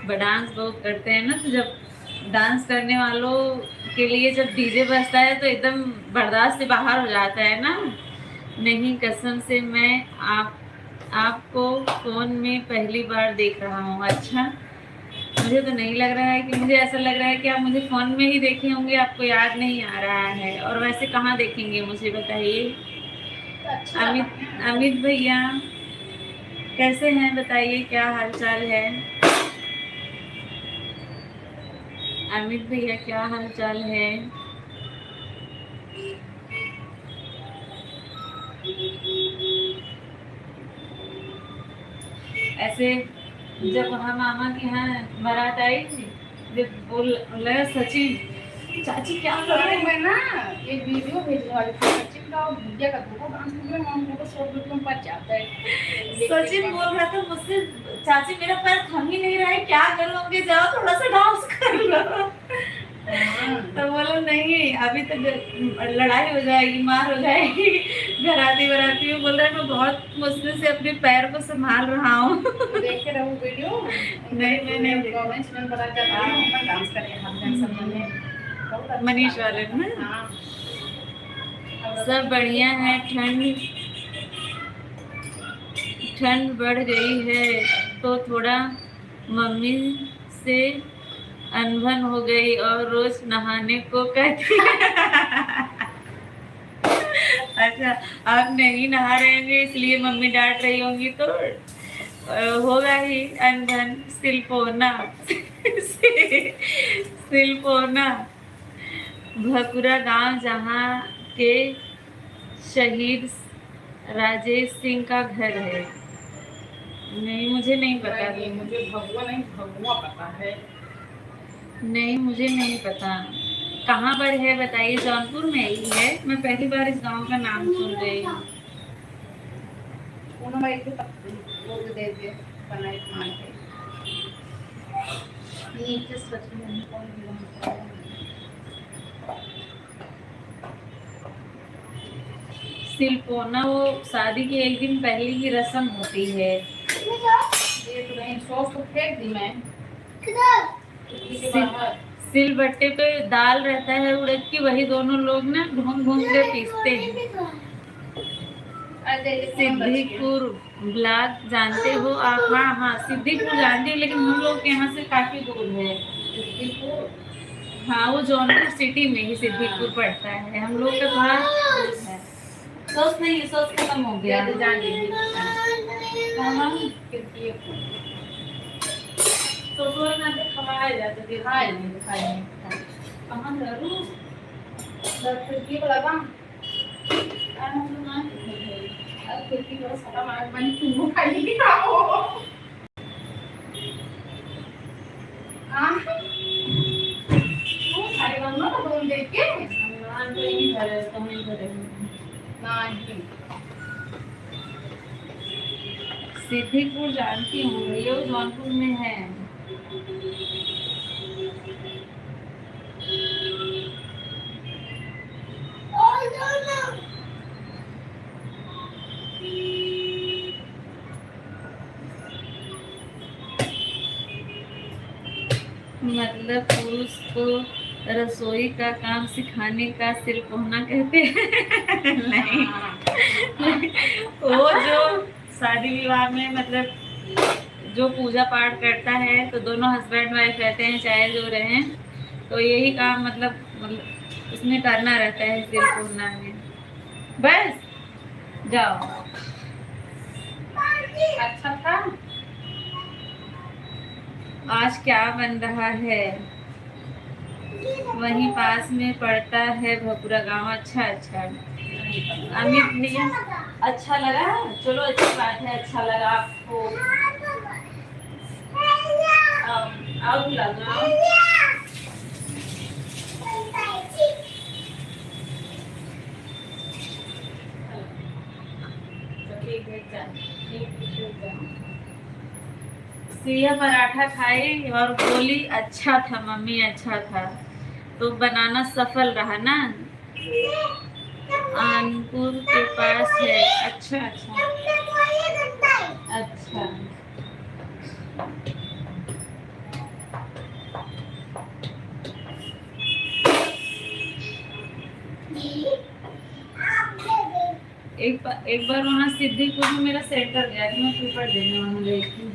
डांस बहुत करते हैं ना, तो जब डांस करने वालों के लिए जब डीजे बजता है तो एकदम बर्दाश्त से बाहर हो जाता है ना। नहीं, कसम से मैं आपको फोन में पहली बार देख रहा हूँ। अच्छा, मुझे तो नहीं लग रहा है कि, मुझे ऐसा लग रहा है कि आप मुझे फोन में ही देखे होंगे, आपको याद नहीं आ रहा है। और वैसे कहाँ देखेंगे मुझे बताइए? अमित भैया कैसे हैं बताइए, क्या हाल चाल है? अमित भैया क्या हाल चाल है? ऐसे जब वहाँ मामा के यहाँ बारात आई थी, जब बोल लगा सचिन चाची क्या कर रहे अरे हैं? मैं ना एक वीडियो भेजने वाली थी सचिन का और भैया का, दोनों डांस वीडियो हम लोग को शॉर्ट वीडियो में बच जाता है। सचिन बोल रहा था मुझसे, चाची मेरा पैर थम ही नहीं रहा है, क्या करूं? अभी जाओ थोड़ा सा डांस कर लो। तो बोला नहीं अभी तक लड़ाई हो जाएगी, मार हो जाएगी। घराती बराती में बोल रहा है मैं बहुत मुश्किल से अपने पैर को संभाल रहा हूँ। देखे रहो वीडियो। नहीं मैंने कमेंट्स में बता जाता है ना, डांस करके हम डांस सब में बहुत अच्छा मनीष लगता वाले है। में हाँ सब बढ़िया है। ठंड बढ़ गई है तो थोड़ा मम्मी से अनबन हो गई और रोज नहाने को कहती है। अच्छा, आप नहीं नहा रहे होंगे इसलिए मम्मी डांट रही होंगी, तो होगा ही अनबन। सिलपोना सिलपोना भकुरा गांव जहाँ के शहीद राजेश सिंह का घर है। नहीं मुझे नहीं पता। नहीं, मुझे भगवा नहीं भगवा पता है। नहीं मुझे नहीं पता कहाँ पर है बताइए। जौनपुर में ही है, मैं पहली बार इस गांव का नाम सुन रही हूँ। उन्होंने एक लोग दे दिए बनाए मान के नीचे सच में कौन दिया। सिलपोना वो शादी के एक दिन पहले की रस्म होती है। ये तो नहीं, सॉस तो फेंक दी मैं इडली के बाहर। सिल बट्टे पे दाल रहता है उड़द की, वही दोनों लोग ना घूम घूम के पीसते हैं। सिद्दीकपुर ब्लॉक जानते हो आप? हाँ हाँ सिद्दीकपुर जानती हूँ, लेकिन हम लोग के यहाँ से काफी दूर है। हाँ वो जौनपुर सिटी में ही सिद्दीकपुर पड़ता है, हम लोग का थोड़ा दूर है। सॉस नहीं, सॉस खत्म हो गया। जान लीजिए तो थोड़ा ना खवाया जाता है। दिखाई नहीं कहाँ करूँ? दस खिड़की को लगा अब खिड़की को सटा मार बनी तुम खाई खाओ। खाएगा ना तो तुम देख के नहीं भरे तो नहीं भरे। नहीं सिद्दीकपुर जानती हूँ, ये जौनपुर में है। मतलब पुरुष को रसोई का काम सिखाने का सिलपोना कहते हैं। नहीं वो जो शादी विवाह में मतलब जो पूजा पाठ करता है तो दोनों हस्बैंड वाइफ रहते हैं चाहे जो रहें, तो यही काम मतलब उसमें करना रहता है सिलपोना में। बस जाओ। अच्छा था। आज क्या बन रहा है? वहीं पास में पड़ता है भकुरा गांव। अच्छा अच्छा अमित भैया अच्छा लगा, चलो अच्छी बात है, अच्छा लगा आपको। आओ लगाओ। सिया पराठा खाई और बोली अच्छा था मम्मी, अच्छा था। तो बनाना सफल रहा ना। कानपुर के पास है। अच्छा अच्छा अच्छा। एक बार वहाँ सिद्दीकपुर में मेरा सेंटर गया था, मैं पेपर देने वहाँ गई थी।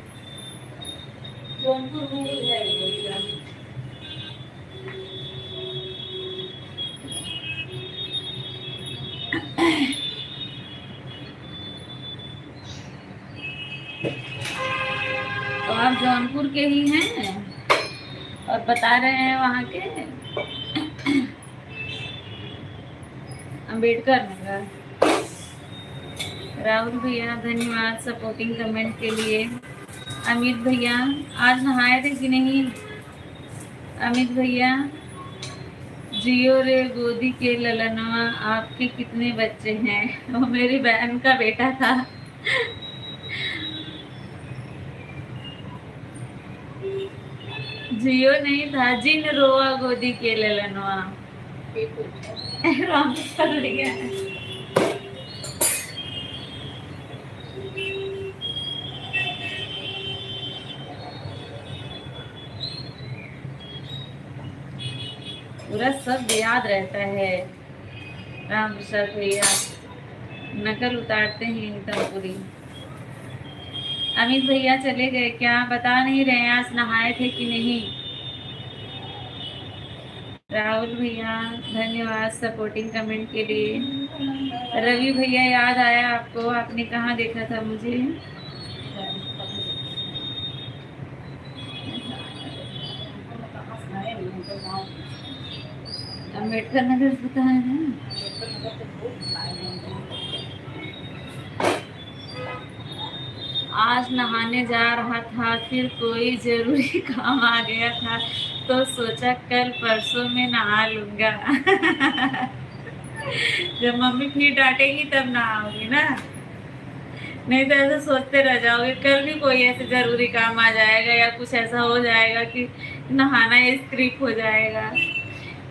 जौनपुर में ही है। जौनपुर के ही हैं और बता रहे हैं वहाँ के अम्बेडकर नगर। राहुल भैया धन्यवाद सपोर्टिंग कमेंट के लिए। अमित भैया आज नहाए थे कि नहीं? अमित भैया जियो रे गोदी के ललनवा, आपके कितने बच्चे हैं? वो मेरी बहन का बेटा था। जियो नहीं था, जिन रोआ गोदी के ललनवा। राम चल गया। पूरा सब याद रहता है। राम प्रसाद भैया नकल उतारते हैं एकदम पूरी। अमित भैया चले गए क्या? बता नहीं रहे आज नहाए थे कि नहीं। राहुल भैया धन्यवाद सपोर्टिंग कमेंट के लिए। रवि भैया याद आया आपको? आपने कहाँ देखा था मुझे? अम्बेडकर नगर पता है ना? आज नहाने जा रहा था, फिर कोई जरूरी काम आ गया था तो सोचा कल परसों में नहा लूंगा। जब मम्मी फिर डांटेगी तब नहाओगी ना, नहीं तो ऐसे सोचते रह जाओगे। कल भी कोई ऐसे जरूरी काम आ जाएगा या कुछ ऐसा हो जाएगा कि नहाना स्किप हो जाएगा।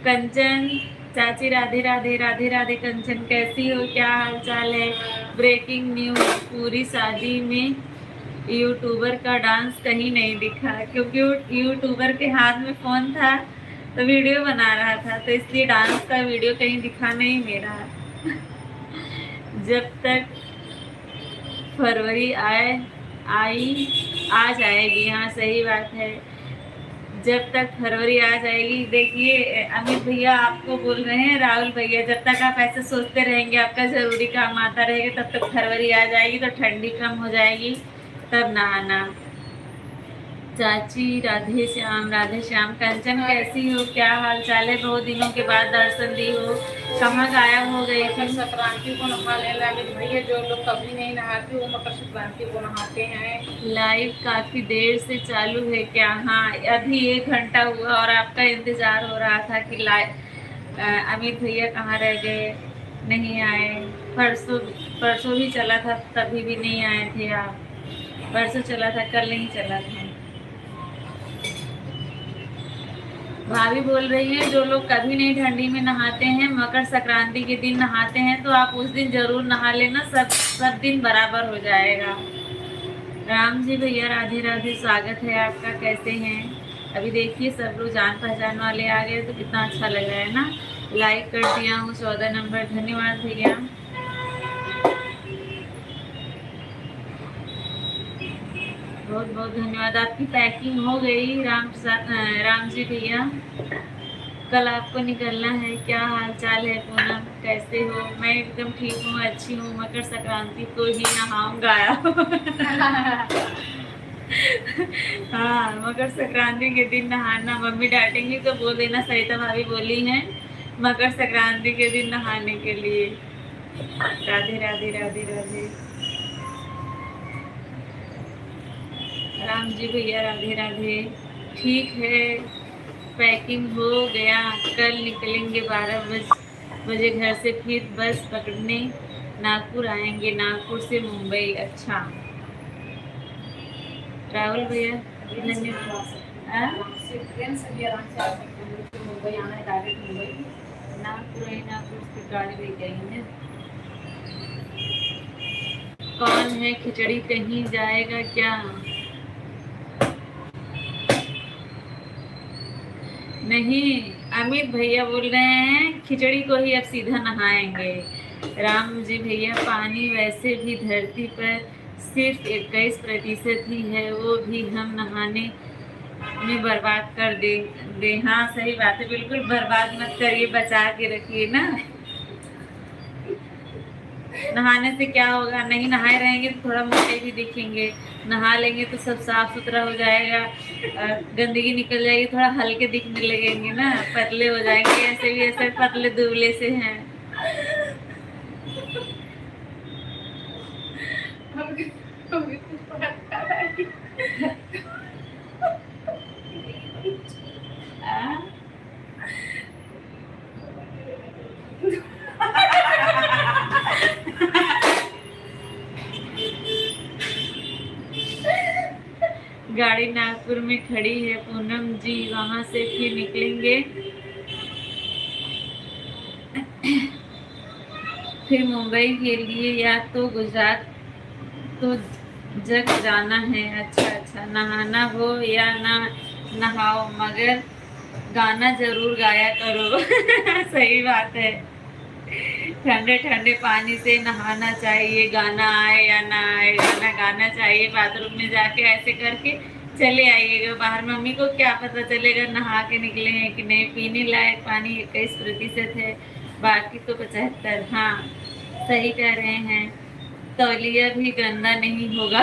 कंचन चाची राधे राधे। राधे राधे कंचन, कैसी हो? क्या हाल चाल है? ब्रेकिंग न्यूज, पूरी शादी में यूट्यूबर का डांस कहीं नहीं दिखा, क्योंकि यूट्यूबर के हाथ में फ़ोन था तो वीडियो बना रहा था, तो इसलिए डांस का वीडियो कहीं दिखा नहीं मेरा। जब तक फरवरी आ जाएगी। हाँ सही बात है, जब तक फरवरी आ जाएगी। देखिए अमित भैया आपको बोल रहे हैं, राहुल भैया जब तक आप ऐसे सोचते रहेंगे आपका ज़रूरी काम आता रहेगा, तब तक फरवरी आ जाएगी तो ठंडी कम हो जाएगी, तब नहाना। चाची राधे श्याम। कंचन कैसी हो? क्या हाल चाल है? बहुत दिनों के बाद दर्शन दी हो, कहाँ गायब हो गई थी? संक्रांति को नहा लेना भैया, जो लोग कभी नहीं नहाते वो मकर संक्रांति को नहाते हैं। लाइव काफ़ी देर से चालू है क्या? हाँ अभी 1 घंटा हुआ और आपका इंतज़ार हो रहा था कि अमित भैया कहाँ रह गए, नहीं आए। परसों भी चला था, तभी भी नहीं आए थे आप। परसों चला था, कल नहीं चला था। भाभी बोल रही है जो लोग कभी नहीं ठंडी में नहाते हैं, मकर संक्रांति के दिन नहाते हैं, तो आप उस दिन जरूर नहा लेना, सब दिन बराबर हो जाएगा। राम जी भैया राधे राधे, स्वागत है आपका। कैसे हैं? अभी देखिए सब लोग जान पहचान वाले आ गए तो कितना अच्छा लग रहा है ना। लाइक कर दिया हूँ 14 नंबर, धन्यवाद भैया। बहुत बहुत धन्यवाद। आपकी पैकिंग हो गई राम जी भैया? कल आपको निकलना है। क्या हाल चाल है पूनम, कैसे हो? मैं एकदम ठीक हूँ, अच्छी हूँ। मकर संक्रांति को ही नहाऊंगा। हाँ मकर संक्रांति के दिन नहाना। मम्मी डांटेंगी तो बोल देना सरिता भाभी बोली हैं मकर संक्रांति के दिन नहाने के लिए। राधे राधे राधे राधे। राम जी भैया राधे राधे। ठीक है, पैकिंग हो गया, कल निकलेंगे 12 बजे घर से, फिर बस पकड़ने नागपुर आएंगे, नागपुर से मुंबई। अच्छा राहुल भैया धन्यवाद। ट्रेन से भी आराम से आ सकते हैं, मुंबई आना है डायरेक्ट मुंबई। नागपुर की गाड़ी ले गई है। कौन है? खिचड़ी कहीं जाएगा क्या? नहीं, अमित भैया बोल रहे हैं खिचड़ी को ही अब सीधा नहाएंगे। राम जी भैया पानी वैसे भी धरती पर सिर्फ 21% ही है, वो भी हम नहाने में बर्बाद कर दे। हाँ सही बात है, बिल्कुल बर्बाद मत करिए, बचा के रखिए ना। नहाने से क्या होगा, नहीं नहाए रहेंगे तो थोड़ा मोटे भी दिखेंगे, नहा लेंगे तो सब साफ सुथरा हो जाएगा, गंदगी निकल जाएगी, थोड़ा हल्के दिखने लगेंगे ना, पतले हो जाएंगे। ऐसे भी ऐसे पतले दुबले से हैं। गाड़ी नागपुर में खड़ी है पूनम जी, वहां से फिर निकलेंगे, फिर मुंबई के लिए या तो गुजरात तो जग जाना है। अच्छा अच्छा, नहाना हो या ना नहाओ मगर गाना जरूर गाया करो। सही बात है, ठंडे ठंडे पानी से नहाना चाहिए, गाना आए या ना आए गाना गाना चाहिए। बाथरूम में जाके ऐसे करके चले आइएगा बाहर, मम्मी को क्या पता चलेगा नहा के निकले हैं कि नहीं। पीने लायक पानी 21% है, बाकी तो 75। हाँ सही कह रहे हैं, तौलिया भी गंदा नहीं होगा।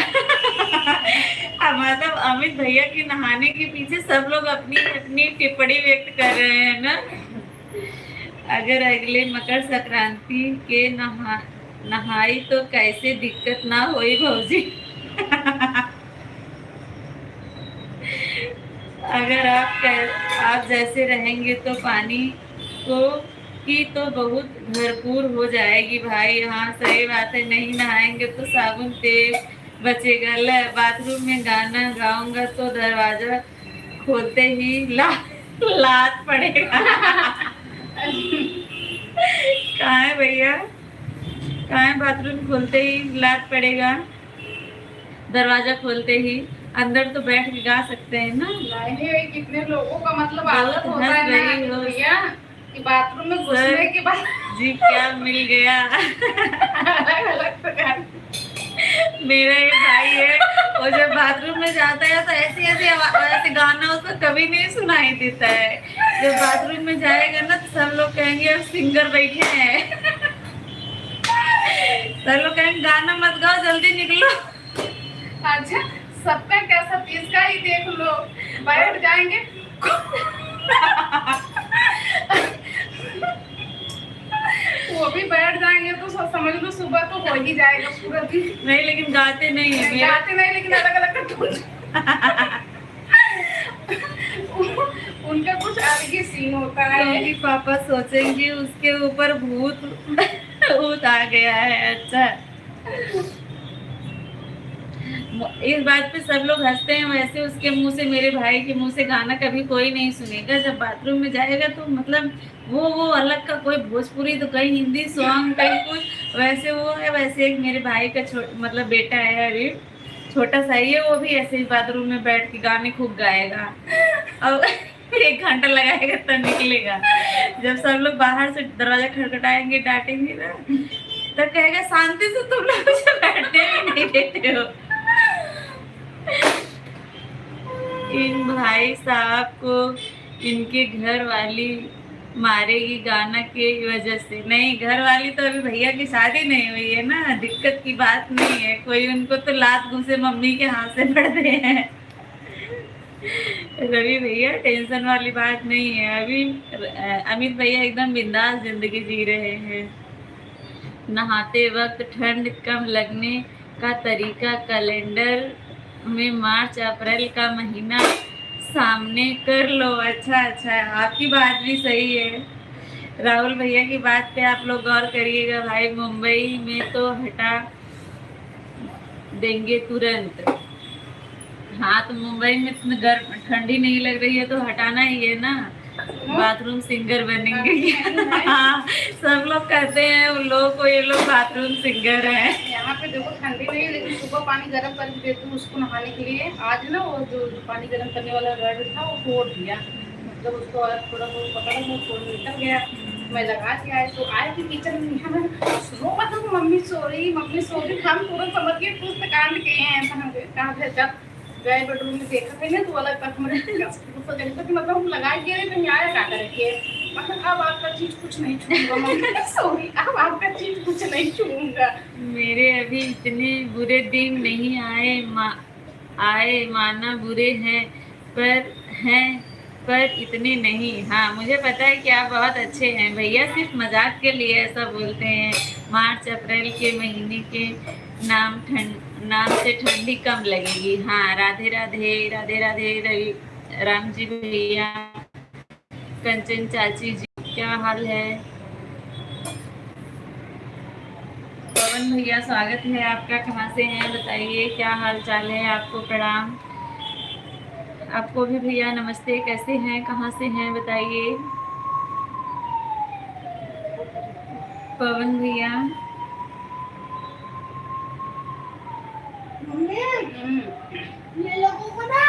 मतलब अमित भैया के नहाने के पीछे सब लोग अपनी अपनी टिप्पणी व्यक्त कर रहे हैं ना। अगर अगले मकर संक्रांति के नहाई तो कैसे दिक्कत ना होई भौजी। अगर आप जैसे रहेंगे तो पानी को की तो बहुत भरपूर हो जाएगी भाई। हाँ सही बात है, नहीं नहाएंगे तो साबुन तेल बचेगा। बाथरूम में गाना गाऊंगा तो दरवाजा खोलते ही लात पड़ेगा। कहाँ है भैया, कहाँ है? बाथरूम खोलते ही लात पड़ेगा, दरवाजा खोलते ही। अंदर तो बैठ के गा सकते हैं ना। नहीं, कितने लोगों का मतलब आदत होता है ना भैया कि बाथरूम में घुसने के बाद जी क्या मिल गया। अलग अलग प्रकार। मेरा एक भाई है, वो जब बाथरूम में जाता है तो ऐसे ऐसे गाना उसको कभी नहीं सुनाई देता है। जब बाथरूम में जाएगा ना तो सब लोग कहेंगे अब सिंगर बैठे हैं। सब लोग कहेंगे गाना मत गाओ, जल्दी निकलो। अच्छा, सबका क्या, सब इसका ही देख लो, बैठ जाएंगे। वो भी बैठ जाएंगे तो समझ लो सुबह तो हो ही जाएगा पूरा दिन। नहीं लेकिन गाते नहीं है, गाते नहीं लेकिन अलग अलग उनका कुछ अलग ही सीन होता है। क्योंकि पापा सोचेंगे उसके ऊपर भूत आ गया है। अच्छा, इस बात पे सब लोग हंसते हैं, वैसे उसके मुंह से, मेरे भाई के मुंह से गाना कभी कोई नहीं सुनेगा। जब बाथरूम में जाएगा तो मतलब वो अलग का, कोई भोजपुरी तो कहीं हिंदी सॉन्ग कहीं कुछ, वैसे वो है। वैसे एक मेरे भाई का मतलब बेटा है, अभी छोटा सा ही है, वो भी ऐसे ही बाथरूम में बैठ के गाने खूब गाएगा। अब 1 घंटा लगाएगा तब निकलेगा। जब सब लोग बाहर से दरवाजा खटखटाएंगे, डांटेंगे ना, तब कहेगा शांति से तुम लोग मुझे बैठने भी नहीं देते हो। इन भाई साहब को इनके घर वाली मारेगी गाना के वजह से। नहीं, घर वाली तो अभी भैया की शादी नहीं हुई है ना, दिक्कत की बात नहीं है कोई। उनको तो लात घुसे मम्मी के हाथ से पड़ते हैं। रवि भैया टेंशन वाली बात नहीं है। अभी अमित भैया एकदम बिंदास जिंदगी जी रहे हैं। नहाते वक्त ठंड कम लगने का तरीका कैलेंडर में मार्च अप्रैल का महीना सामने कर लो। अच्छा अच्छा, आपकी बात भी सही है। राहुल भैया की बात पे आप लोग गौर करिएगा भाई। मुंबई में तो हटा देंगे तुरंत। हाँ तो मुंबई में गर्म ठंडी नहीं लग रही है तो हटाना ही है ना, बाथरूम सिंगर बनेंगे। हाँ सब लोग कहते हैं उन लोगों को, ये लोग बाथरूम सिंगर हैं। यहाँ पे देखो ठंडी नहीं, लेकिन सुबह पानी गर्म करके देती हूँ उसको नहाने के लिए। आज ना वो जो पानी गर्म करने वाला रड था वो तोड़ दिया, मतलब उसको थोड़ा बहुत पकड़ा वो तोड़ निकल गया। मैं लगा के आए तो आए कि किचन में रो, मतलब मम्मी सो रही हम तुरंत समझ गए कुछ तो कांड किए हैं। कहाँ थे जब गए बेडरूम में देखा थे ना तो अलग तक मतलब हम लगा के तो आया क्या करे, अब आपका चीज कुछ नहीं छूऊंगा मम्मी, सॉरी, अब आपका चीज कुछ नहीं छूऊंगा। मेरे अभी इतने बुरे दिन नहीं आए माना बुरे पर हैं पर इतने नहीं। हाँ मुझे पता है कि आप बहुत अच्छे हैं भैया, सिर्फ मजाक के लिए ऐसा बोलते हैं। मार्च अप्रैल के महीने के नाम से ठंडी कम लगेगी। हाँ राधे राधे राधे राधे रवि राम जी भैया, कंचन चाची जी, क्या हाल है? पवन भैया स्वागत है आपका, कहाँ से हैं बताइए, क्या हाल चाल है? आपको प्रणाम। आपको भी भैया नमस्ते, कैसे हैं, कहाँ से हैं बताइए। पवन भैया ये लोगों को ना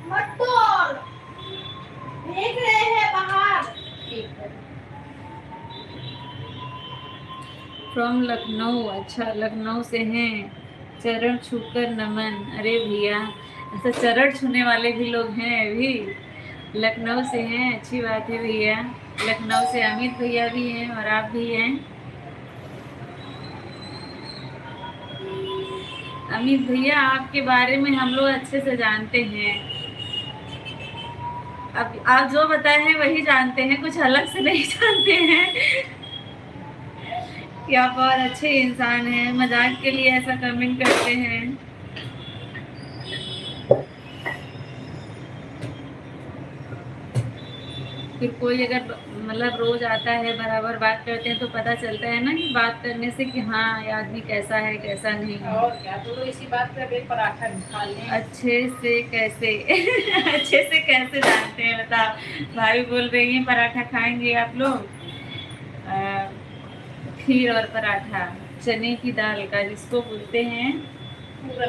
मत तोड़, देख रहे हैं बाहर। फ्रॉम लखनऊ, अच्छा लखनऊ से हैं। चरण छूकर नमन। अरे भैया ऐसा चरण छूने वाले भी लोग हैं अभी, लखनऊ से हैं, अच्छी बात है भैया। लखनऊ से अमित भैया भी हैं और आप भी हैं। अमित भैया आपके बारे में हम लोग अच्छे से जानते हैं, अब आप जो बताए हैं वही जानते हैं, कुछ अलग से नहीं जानते हैं कि आप बहुत अच्छे इंसान हैं, मजाक के लिए ऐसा कमेंट करते हैं। फिर कोई अगर मतलब रोज आता है बराबर बात करते हैं तो पता चलता है ना कि बात करने से कि हाँ ये आदमी कैसा है कैसा नहीं है। और क्या, तो इसी बात पे एक पराठा खा लें। अच्छे से कैसे अच्छे से कैसे जानते हैं बताओ? भाभी बोल रही हैं पराठा खाएंगे आप लोग, खीर और पराठा चने की दाल का, जिसको बोलते हैं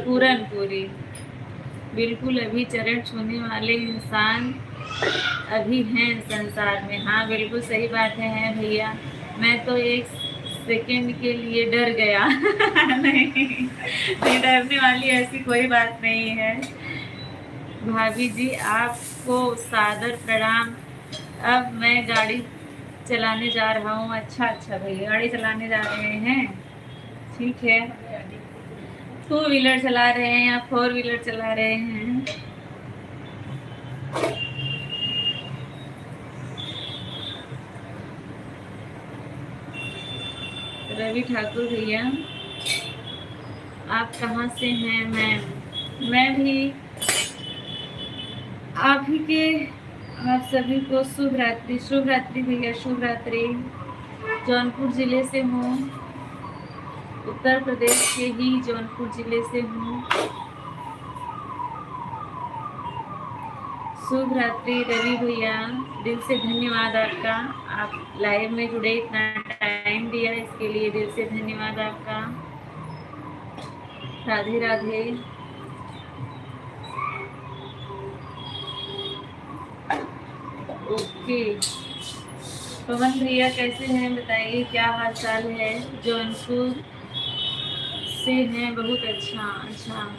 पूरन पूरी। बिल्कुल अभी चरण छूने वाले इंसान अभी हैं संसार में। हाँ बिल्कुल सही बात है भैया, मैं तो एक सेकंड के लिए डर गया नहीं, डरने वाली ऐसी कोई बात नहीं है। भाभी जी आपको सादर प्रणाम। अब मैं गाड़ी चलाने जा रहा हूँ। अच्छा अच्छा भैया गाड़ी चलाने जा रहे हैं, ठीक है। 2 व्हीलर चला रहे हैं या 4 व्हीलर चला रहे हैं? रवि ठाकुर भैया आप कहाँ से हैं मैम? मैं भी आप ही के, आप सभी को शुभ रात्रि। शुभ रात्रि भैया, शुभ रात्रि। जौनपुर जिले से हूँ, उत्तर प्रदेश के ही जौनपुर जिले से हूँ। शुभ रात्रि रवि भैया, दिल से धन्यवाद आपका, आप लाइव में जुड़े, इतना टाइम दिया इसके लिए दिल से धन्यवाद आपका। राधे राधे। ओके पवन भैया कैसे हैं बताइए, क्या हाल चाल है? जौनपुर से हैं, बहुत अच्छा। अच्छा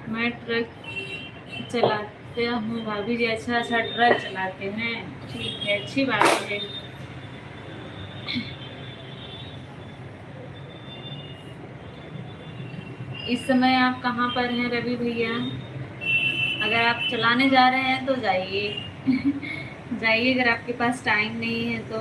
मैं ट्रक चलाते हूँ भाभी जी। अच्छा अच्छा ट्रक चलाते हैं, ठीक है, अच्छी बात है। इस समय आप कहाँ पर हैं रवि भैया? अगर आप चलाने जा रहे हैं तो जाइए जाइए, अगर आपके पास टाइम नहीं है तो।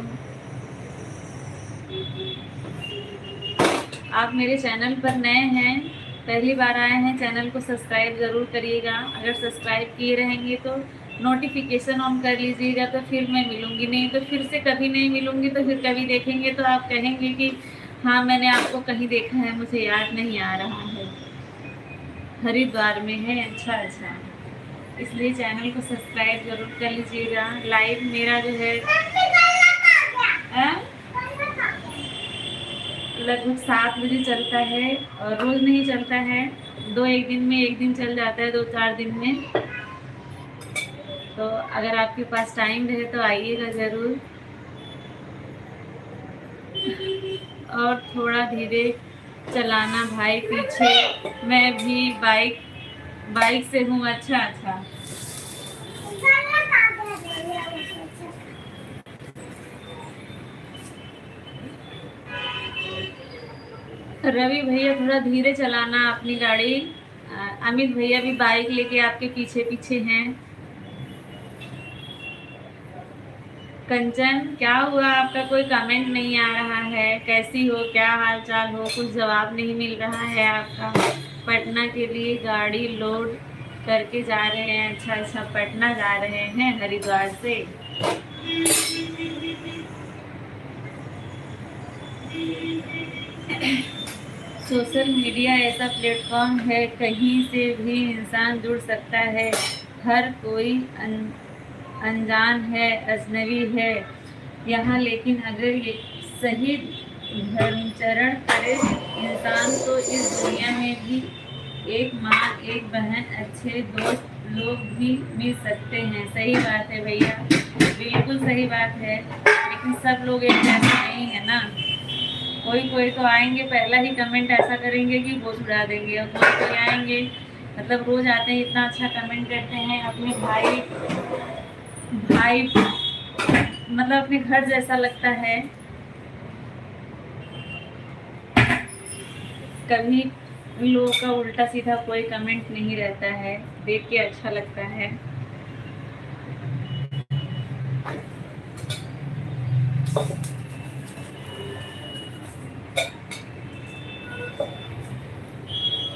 आप मेरे चैनल पर नए हैं, पहली बार आए हैं, चैनल को सब्सक्राइब ज़रूर करिएगा। अगर सब्सक्राइब किए रहेंगे तो नोटिफिकेशन ऑन कर लीजिएगा, तो फिर मैं मिलूँगी, नहीं तो फिर से कभी नहीं मिलूँगी। तो फिर कभी देखेंगे तो आप कहेंगे कि हाँ मैंने आपको कहीं देखा है, मुझे याद नहीं आ रहा है। हरिद्वार में है, अच्छा अच्छा, इसलिए चैनल को सब्सक्राइब ज़रूर कर लीजिएगा। लाइव मेरा जो है लगभग 7 बजे चलता है, और रोज़ नहीं चलता है, 2-1 दिन में, 1 दिन चल जाता है, 2-4 दिन में। तो अगर आपके पास टाइम रहे तो आइएगा ज़रूर। और थोड़ा धीरे चलाना भाई, पीछे मैं भी बाइक से हूँ। अच्छा अच्छा रवि भैया थोड़ा धीरे चलाना अपनी गाड़ी। अमित भैया भी बाइक लेके आपके पीछे पीछे हैं। कंचन, क्या हुआ? आपका कोई कमेंट नहीं आ रहा है। कैसी हो, क्या हाल चाल हो? कुछ जवाब नहीं मिल रहा है आपका। पटना के लिए गाड़ी लोड करके जा रहे हैं। अच्छा अच्छा, पटना जा रहे हैं हरिद्वार से। सोशल मीडिया ऐसा प्लेटफॉर्म है, कहीं से भी इंसान जुड़ सकता है। हर कोई अनजान है, अजनबी है यहाँ, लेकिन अगर ये सही धर्माचरण करे इंसान तो इस दुनिया में भी एक माँ, एक बहन, अच्छे दोस्त लोग भी मिल सकते हैं। सही बात है भैया, बिल्कुल सही बात है, लेकिन सब लोग एक जैसे नहीं है ना। कोई कोई तो आएंगे, पहला ही कमेंट ऐसा करेंगे कि वो छुड़ा देंगे, और कोई कोई आएंगे मतलब रोज आते हैं, इतना अच्छा कमेंट करते हैं, अपने भाई भाई मतलब अपने घर जैसा लगता है। कभी लोगों का उल्टा सीधा कोई कमेंट नहीं रहता है, देख के अच्छा लगता है।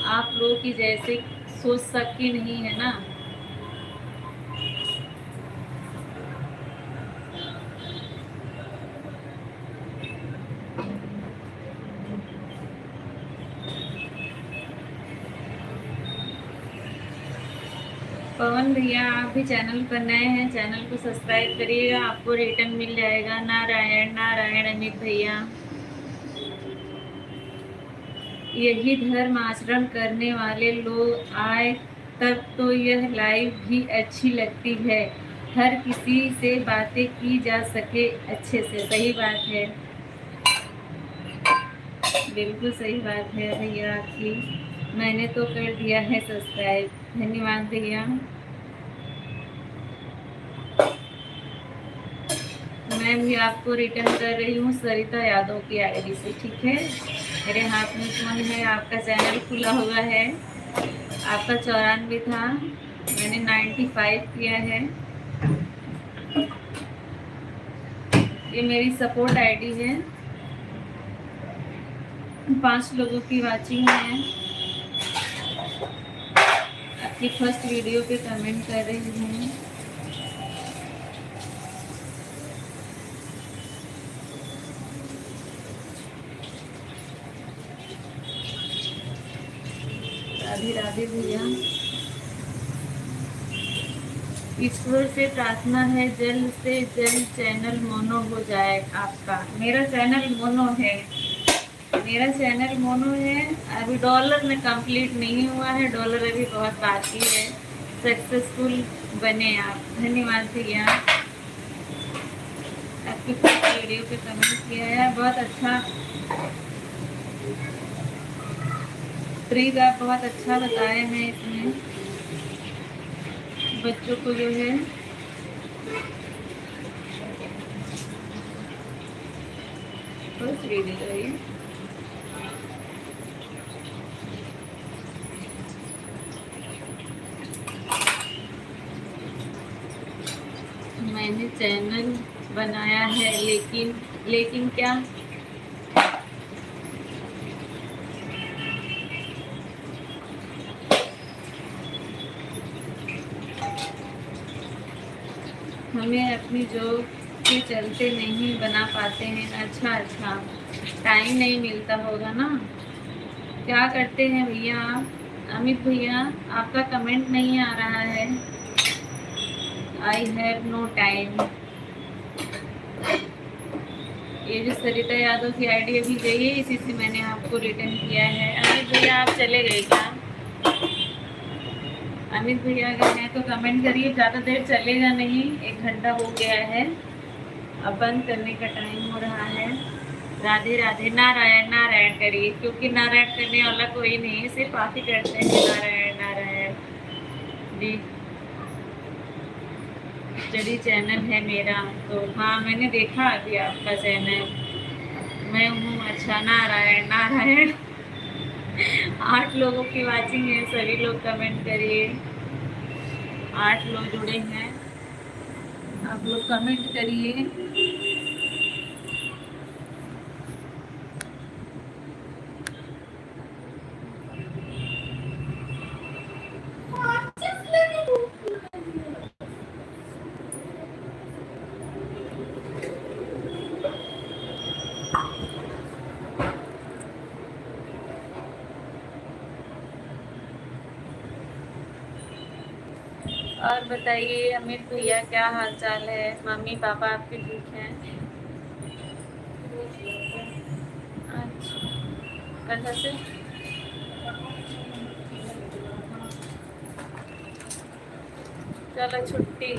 आप लोग की जैसे सोच सबकी नहीं है ना। पवन भैया, आप भी चैनल पर नए हैं, चैनल को सब्सक्राइब करिएगा, आपको रिटर्न मिल जाएगा। नारायण नारायण अमित भैया, यही धर्म आचरण करने वाले लोग आए तब तो यह लाइव भी अच्छी लगती है, हर किसी से बातें की जा सके अच्छे से। सही बात है, बिल्कुल सही बात है भैया आपकी। मैंने तो कर दिया है सब्सक्राइब, धन्यवाद भैया। मैं भी आपको रिटर्न कर रही हूँ सरिता यादव की आईडी से, ठीक है। मेरे हाथ में फ़ोन है, आपका चैनल खुला हुआ है, आपका 94 था, मैंने 95 किया है। ये मेरी सपोर्ट आईडी है, 5 लोगों की वाचिंग है। आपकी फर्स्ट वीडियो पे कमेंट कर रही हूँ। राधे राधे भैया। ईश्वर से प्रार्थना है जल्द से जल्द चैनल मोनो हो जाए आपका। मेरा चैनल मोनो है, मेरा चैनल मोनो है। अभी डॉलर में कंप्लीट नहीं हुआ है, डॉलर अभी बहुत बाकी है। सक्सेसफुल बने आप, धन्यवाद भैया। आपकी फर्स्ट वीडियो पे कमेंट किया है, बहुत अच्छा। ट्रिक आप बहुत अच्छा बताए हैं, इसमें बच्चों को जो है फर्स्ट वीडियो है ये। मैंने चैनल बनाया है, लेकिन क्या हमें अपनी जॉब के चलते नहीं बना पाते हैं। अच्छा अच्छा, टाइम नहीं मिलता होगा ना। क्या करते हैं भैया आप? अमित भैया, आपका कमेंट नहीं आ रहा है। I have no time. ये जो सरिता यादव की आईडी अभी गई है, इसी से मैंने आपको रिटर्न किया है। अमित भैया आप चले गए क्या? अमित भैया अगर हैं तो कमेंट करिए, ज़्यादा देर चलेगा नहीं, 1 घंटा हो गया है, अब बंद करने का टाइम हो रहा है। राधे राधे। नारायण नारायण करिए, क्योंकि नारायण करने वाला कोई नहीं है, सिर्फ आप ही करते हैं नारायण नारायण जी। स्टडी चैनल है मेरा, तो हाँ मैंने देखा अभी आपका चैनल, मैं हूँ। अच्छा, नारायण नारायण। 8 लोगों की वाचिंग है, सभी लोग कमेंट करिए। 8 लोग जुड़े हैं, आप लोग कमेंट करिए। और बताइए अमित भैया, क्या हाल चाल है? मम्मी पापा आपके ठीक हैं? अच्छा, अच्छा से चलो छुट्टी।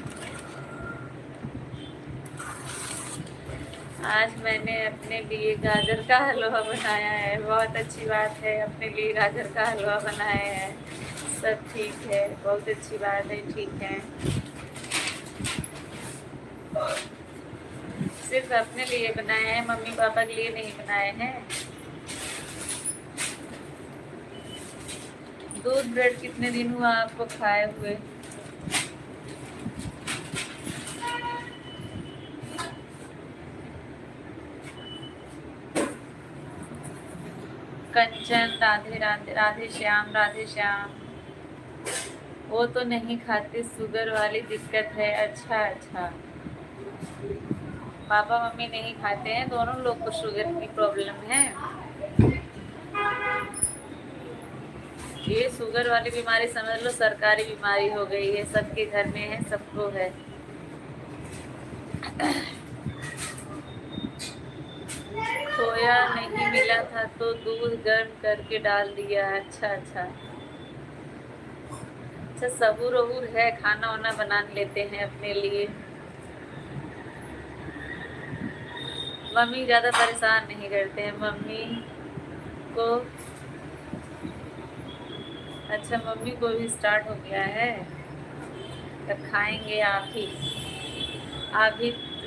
आज मैंने अपने लिए गाजर का हलवा बनाया है। बहुत अच्छी बात है, अपने लिए गाजर का हलवा बनाया है। सब ठीक है, बहुत अच्छी बात है, ठीक है। सिर्फ अपने लिए बनाए हैं, मम्मी पापा के लिए नहीं बनाए हैं। दूध ब्रेड कितने दिन हुआ आपको खाए हुए? कंचन, राधे राधे, राधे श्याम, राधे श्याम। वो तो नहीं खाते, शुगर वाली दिक्कत है। अच्छा अच्छा, पापा मम्मी नहीं खाते हैं, दोनों लोग को शुगर की प्रॉब्लम है। ये शुगर वाली बीमारी समझ लो सरकारी बीमारी हो गई है, सबके घर में है, सबको है। खोया नहीं मिला था तो दूध गर्म करके डाल दिया। अच्छा अच्छा अच्छा, सबूर वबूर है, खाना वाना बना लेते हैं अपने लिए। मम्मी ज़्यादा परेशान नहीं करते हैं मम्मी को। अच्छा, मम्मी को भी स्टार्ट हो गया है, तब खाएंगे आप ही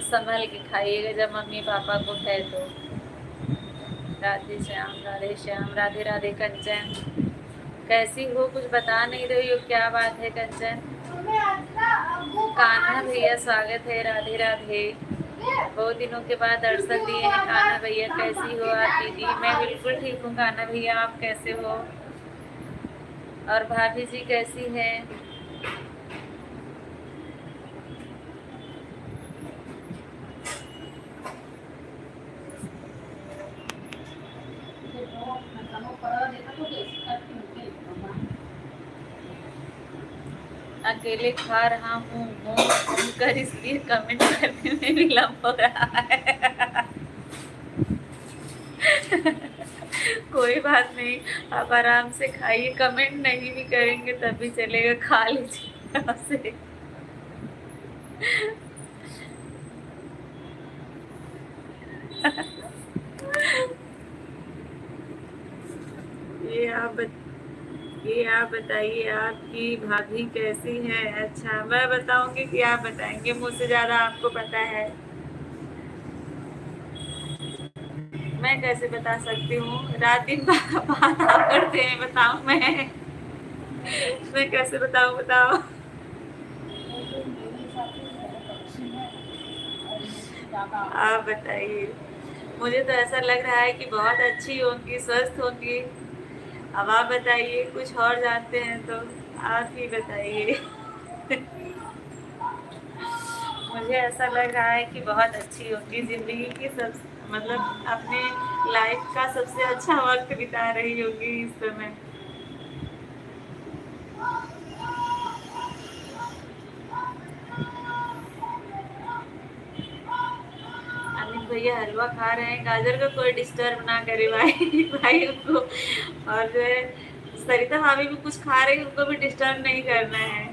संभल के खाइएगा जब मम्मी पापा को है तो। राधे श्याम, राधे श्याम, राधे राधे। कंचन कैसी हो, कुछ बता नहीं रही हो, क्या बात है कंचन? कान्हा भैया स्वागत है, राधे राधे। बहुत दिनों के बाद दर्शन दिए हैं कान्हा भैया, कैसी हो आप दीदी? मैं बिल्कुल ठीक हूँ कान्हा भैया, आप कैसे हो? और भाभी जी कैसी है? अकेले खा रहा हूँ घूम कर, इसलिए कमेंट करने में विलम्ब हो रहा है। कोई बात नहीं, आप आराम से खाइए, कमेंट नहीं भी करेंगे तब भी चलेगा, खा लीजिए से। ये आप बताइए, आपकी भाभी कैसी है? अच्छा, मैं बताऊंगी कि आप बताएंगे? मुझसे ज्यादा आपको पता है, मैं कैसे बता सकती हूँ? रात दिन बात आप करते हैं, बताऊं मैं कैसे बताऊं, बताओ। आप बताइए, मुझे तो ऐसा लग रहा है कि बहुत अच्छी होंगी, स्वस्थ होंगी। अब आप बताइए, कुछ और जानते हैं तो आप ही बताइए। मुझे ऐसा लग रहा है कि बहुत अच्छी होगी, जिंदगी की सब मतलब अपने लाइफ का सबसे अच्छा वक्त बिता रही होगी इस समय। अमित भैया हलवा खा रहे हैं, गाजर का कोई डिस्टर्ब ना करे भाई भाई उनको। और जो है सरिता भाभी भी कुछ खा रही है, उनको भी डिस्टर्ब नहीं करना है।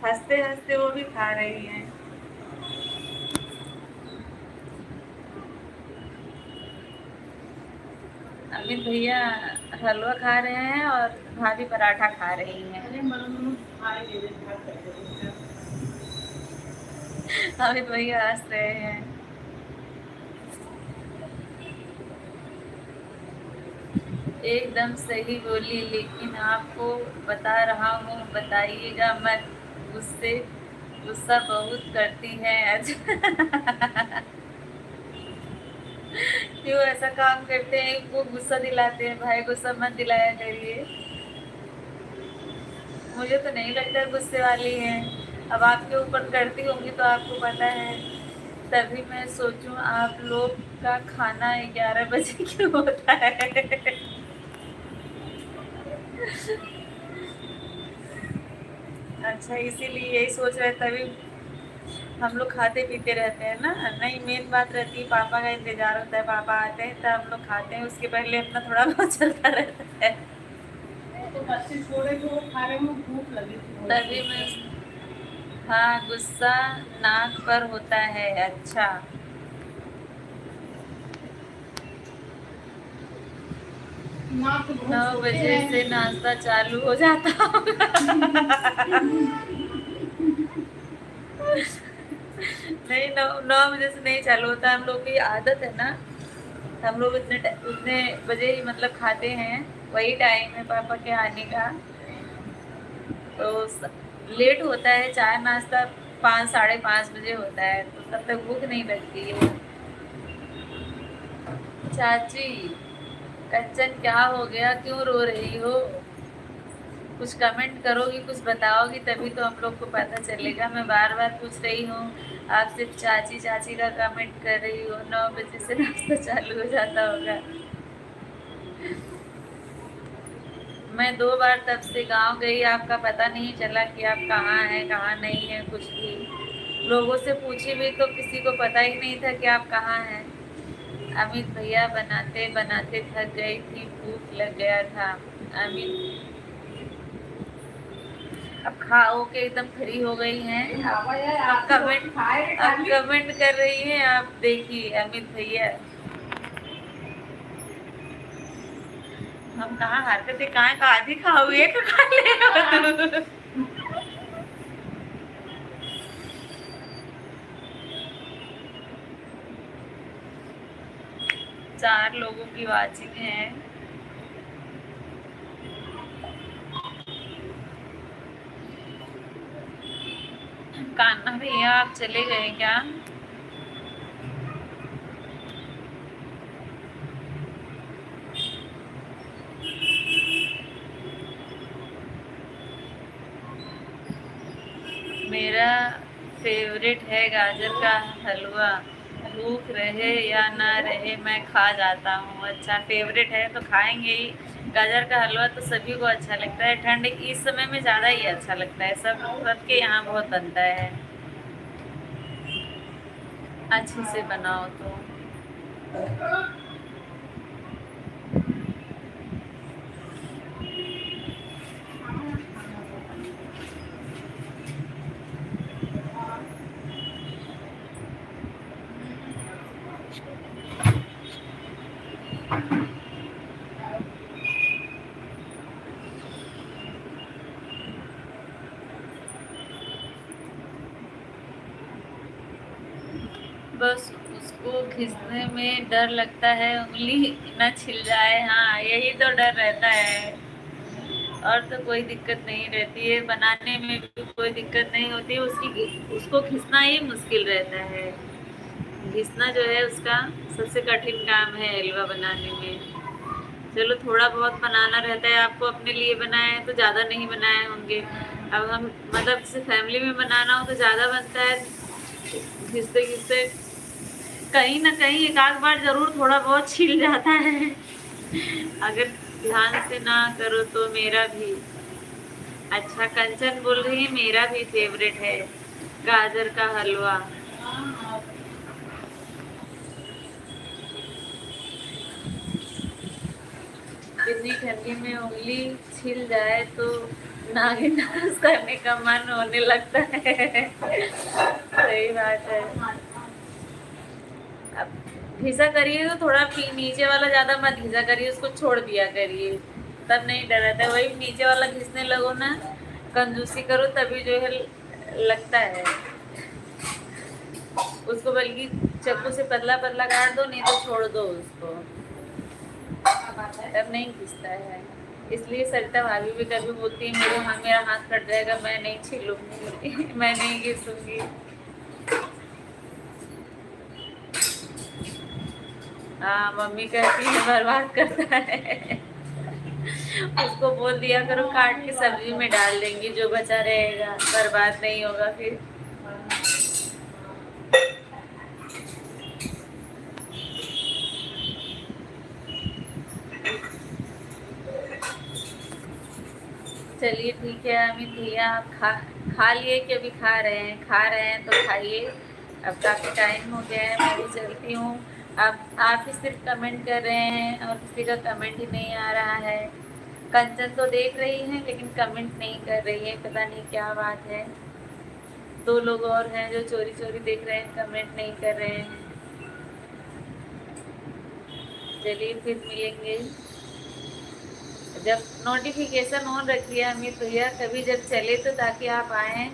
हंसते हंसते वो भी खा रही हैं। अमित भैया हलवा खा रहे हैं और भाभी पराठा खा रही हैं। अमित भैया हंस रहे हैं। एकदम सही बोली, लेकिन आपको बता रहा हूँ, बताइएगा मत। गुस्से गुस्सा बहुत करती है। अच्छा क्यों ऐसा काम करते हैं, वो गुस्सा दिलाते हैं? भाई गुस्सा मत दिलाया करिए। मुझे तो नहीं लगता गुस्से वाली है। अब आपके ऊपर करती होंगी तो आपको पता है। तभी मैं सोचूं आप लोग का खाना 11 बजे क्यों होता है? अच्छा, इसीलिए यही सोच रहे, तभी हम लोग खाते पीते रहते हैं ना। नहीं, मेन बात रहती है पापा का इंतजार होता है, पापा आते हैं तब हम लोग खाते हैं, उसके पहले अपना थोड़ा बहुत चलता रहता है। तो बच्चे छोड़े तो वो खा रहे में भूख लगी थी बहुत तभी तेज। मैं, हाँ, गुस्सा नाक पर होता है। अच्छा, 9 बहुत छोटे बजे से हैं। नाश्ता चालू हो जाता होगा। नहीं, 9 बजे से नहीं चालू होता। हम लोग की आदत है ना, हम लोग उतने बजे ही मतलब खाते हैं। वही टाइम है पापा के आने का। तो लेट होता है, चाय नाश्ता 5 साढ़े 5 बजे होता है, तो तब तक भूख नहीं लगती है। चाची, कंचन क्या हो गया, क्यों रो रही हो? कुछ कमेंट करोगी, कुछ बताओगी, तभी तो हम लोग को पता चलेगा। मैं बार बार पूछ रही हूँ, आप सिर्फ चाची चाची का कमेंट कर रही हो। 9 बजे से नाश्ता चालू हो जाता होगा। मैं 2 बार तब से गांव गई, आपका पता नहीं चला कि आप कहाँ हैं कहाँ नहीं है, कुछ भी। लोगों से पूछी भी तो किसी को पता ही नहीं था कि आप कहाँ हैं। अमित भैया, बनाते बनाते थक गई थी, भूख लग गया था। अमित, अब खाओ के एकदम फ्री हो गई हैं। अब कमेंट कर रही हैं, आप देखिए अमित भैया। हम कहाँ हारते थे, कहाँ का आधी खाओ, एक खा ले। 4 लोगों की वाचिंग है। कान्हा भैया, आप चले गए क्या? मेरा फेवरेट है गाजर का हलवा। भूख रहे या ना रहे मैं खा जाता हूँ। अच्छा, फेवरेट है तो खाएंगे ही। गाजर का हलवा तो सभी को अच्छा लगता है, ठंड इस समय में ज़्यादा ही अच्छा लगता है। सबके यहाँ बहुत बनता है। अच्छे से बनाओ तो। बस उसको घिसने में डर लगता है, उंगली न छिल जाए। हाँ, यही तो डर रहता है, और तो कोई दिक्कत नहीं रहती है। बनाने में भी कोई दिक्कत नहीं होती है, उसको घिसना ही मुश्किल रहता है। घिसना जो है उसका सबसे कठिन काम है हलवा बनाने में। चलो, थोड़ा बहुत बनाना रहता है। आपको अपने लिए बनाए हैं तो ज़्यादा नहीं बनाए होंगे। अब हम मतलब जैसे फैमिली में बनाना हो तो ज़्यादा बनता है। घिसते घिसते कहीं ना कहीं एक आध बार जरूर थोड़ा बहुत छिल जाता है। अगर ध्यान से ना करो तो। मेरा भी। अच्छा, कंचन बोल रही है मेरा भी फेवरेट है गाजर का हलवा। इतनी ठंडी में उंगली छिल जाए तो नागिन डांस करने का मन होने लगता है। सही बात है। अब घिसा करिए तो थोड़ा नीचे वाला ज्यादा मत घिसा करिए, उसको छोड़ दिया करिए, तब नहीं डर रहता है। वही नीचे वाला घिसने लगो ना, कंजूसी करो, तभी जो है लगता है। उसको बल्कि चाकू से पतला पतला काट दो, नहीं तो छोड़ दो उसको। पाता है। तब नहीं घिसता है, इसलिए सरिता भाभी भी कभी बोलती है मेरा हाथ कट जाएगा, मैं नहीं छीलूंगी मैं नहीं घिसूंगी। हाँ मम्मी कहती है बर्बाद करता है उसको बोल दिया करो काट के सब्जी में डाल देंगी, जो बचा रहेगा बर्बाद नहीं होगा फिर। चलिए ठीक है अमित भैया, आप खा लिए कि अभी खा रहे हैं तो खाइए, अब काफ़ी टाइम हो गया है, मैं भी चलती हूँ। अब आप ही सिर्फ कमेंट कर रहे हैं और किसी का कमेंट ही नहीं आ रहा है। कंचन तो देख रही है लेकिन कमेंट नहीं कर रही है, पता नहीं क्या बात है। 2 लोग और हैं जो चोरी चोरी देख रहे हैं, कमेंट नहीं कर रहे हैं। चलिए फिर मिलेंगे। जब नोटिफिकेशन ऑन रखिए अमित भैया, कभी जब चले तो ताकि आप आए।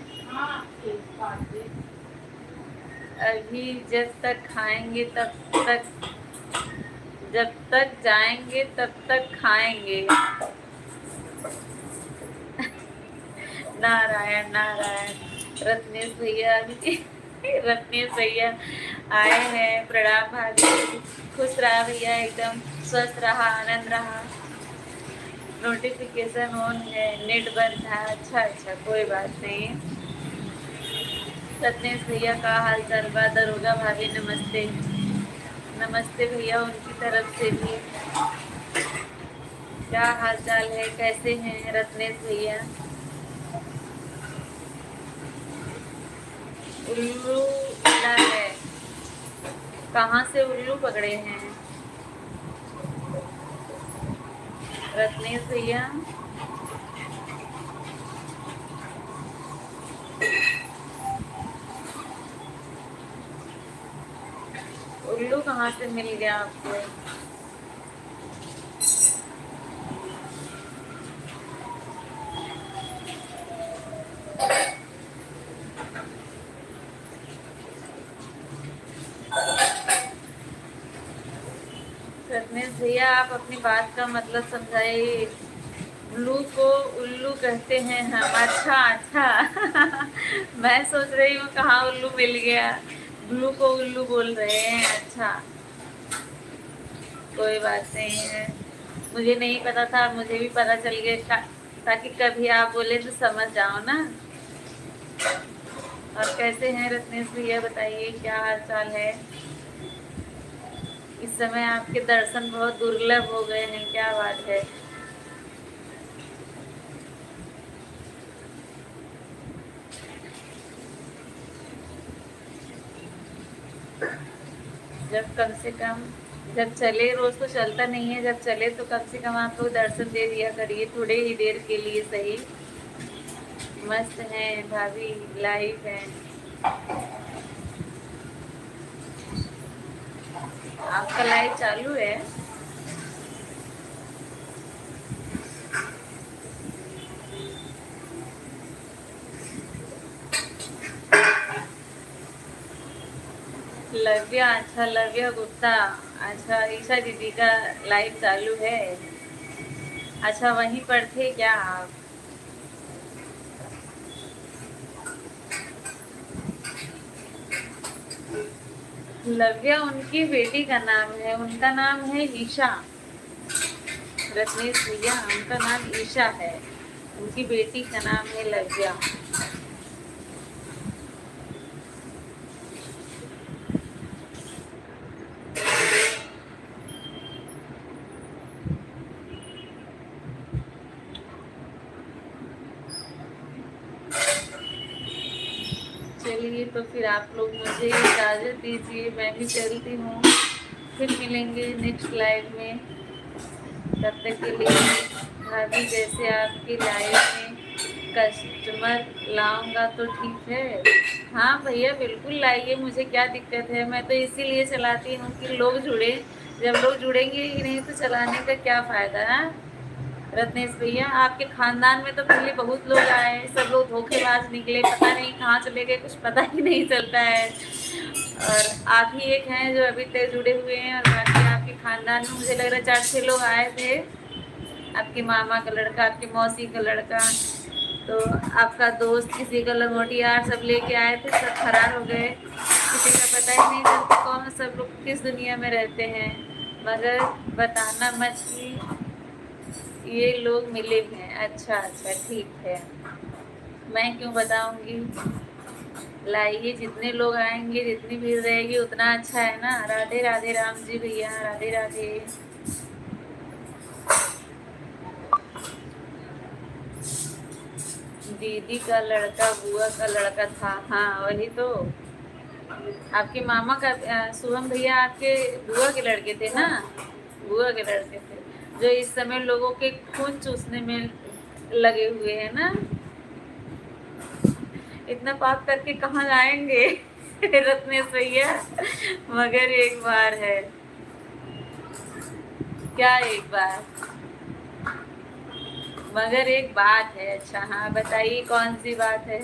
अभी जब तक खाएंगे तब तक, जब तक जाएंगे तब तक खाएंगे नारायण नारायण। रत्नेश भैया अभी रत्नेश भैया आए हैं, प्रणाम भाभी। खुश रहा भैया, एकदम स्वस्थ रहा, आनंद रहा। नोटिफिकेशन ऑन है, नेट बंद था। अच्छा कोई बात नहीं। रत्नेश भैया का हाल चाल बा। दरोगा भाभी नमस्ते। नमस्ते भैया उनकी तरफ से भी। क्या हाल चाल है, कैसे हैं रत्नेश भैया? उल्लू उड़ा है, कहाँ से उल्लू पकड़े हैं रत्नेश भैया? उल्लू कहाँ से मिल गया आपको? रत्नेश भैया आप अपनी बात का मतलब समझाइए। उल्लू को उल्लू कहते हैं हम। अच्छा मैं सोच रही हूँ कहाँ उल्लू मिल गया, उल्लू को उल्लू बोल रहे हैं। अच्छा कोई बात नहीं है, मुझे नहीं पता था, मुझे भी पता चल गया ताकि कभी आप बोले तो समझ जाओ ना। और कैसे हैं रत्नेश भैया, बताइए क्या हाल चाल है? इस समय आपके दर्शन बहुत दुर्लभ हो गए हैं, क्या बात है? जब कम से कम जब चले, रोज तो चलता नहीं है, जब चले तो कम से कम आप लोग दर्शन दे दिया करिए, थोड़े ही देर के लिए सही। मस्त हैं भाभी, लाइव हैं। आपका लाइव चालू है? लव्या, अच्छा लव्या गुप्ता, अच्छा ईशा दीदी का लाइव चालू है। अच्छा वहीं पर थे क्या आप? लव्या उनकी बेटी का नाम है, उनका नाम है ईशा। रत्नेश भैया उनका नाम ईशा है, उनकी बेटी का नाम है लव्या। चलिए तो फिर आप लोग मुझे इजाज़त दीजिए, मैं भी चलती हूँ, फिर मिलेंगे नेक्स्ट लाइव में। तब तक के लिए भाभी जैसे आपकी लाइव में कस्टमर लाऊंगा तो ठीक है। हाँ भैया बिल्कुल लाइए, मुझे क्या दिक्कत है, मैं तो इसीलिए चलाती हूँ कि लोग जुड़े। जब लोग जुड़ेंगे ही नहीं तो चलाने का क्या फ़ायदा है? रत्नेश भैया आपके खानदान में तो पहले बहुत लोग आए, सब लोग धोखेबाज निकले, पता नहीं कहाँ चले गए, कुछ पता ही नहीं चलता है। और आप ही एक हैं जो अभी तक जुड़े हुए हैं, और बाकी आपके खानदान में मुझे लग रहा है 4-6 लोग आए थे, आपके मामा का लड़का, आपकी मौसी का लड़का, तो आपका दोस्त, किसी का लंगोटियार सब लेके आए थे, सब फरार हो गए। किसी का पता ही नहीं चलता कौन सब लोग किस दुनिया में रहते हैं। मगर बताना मत कि ये लोग मिले हैं। अच्छा अच्छा, ठीक है, मैं क्यों बताऊंगी। लाइए, जितने लोग आएंगे, जितनी भीड़ रहेगी उतना अच्छा है ना। राधे राधे राम जी भैया, राधे राधे। दीदी का लड़का बुआ का लड़का था, हाँ वही तो। आपके मामा का शुभम भैया आपके बुआ के लड़के थे ना, बुआ के लड़के थे, जो इस समय लोगों के खून चूसने में लगे हुए हैं ना। इतना पाप करके कहाँ जाएंगे रत्नेश भैया। मगर एक बार है, क्या एक बार, मगर एक बात है। अच्छा हाँ, बताइए कौन सी बात है।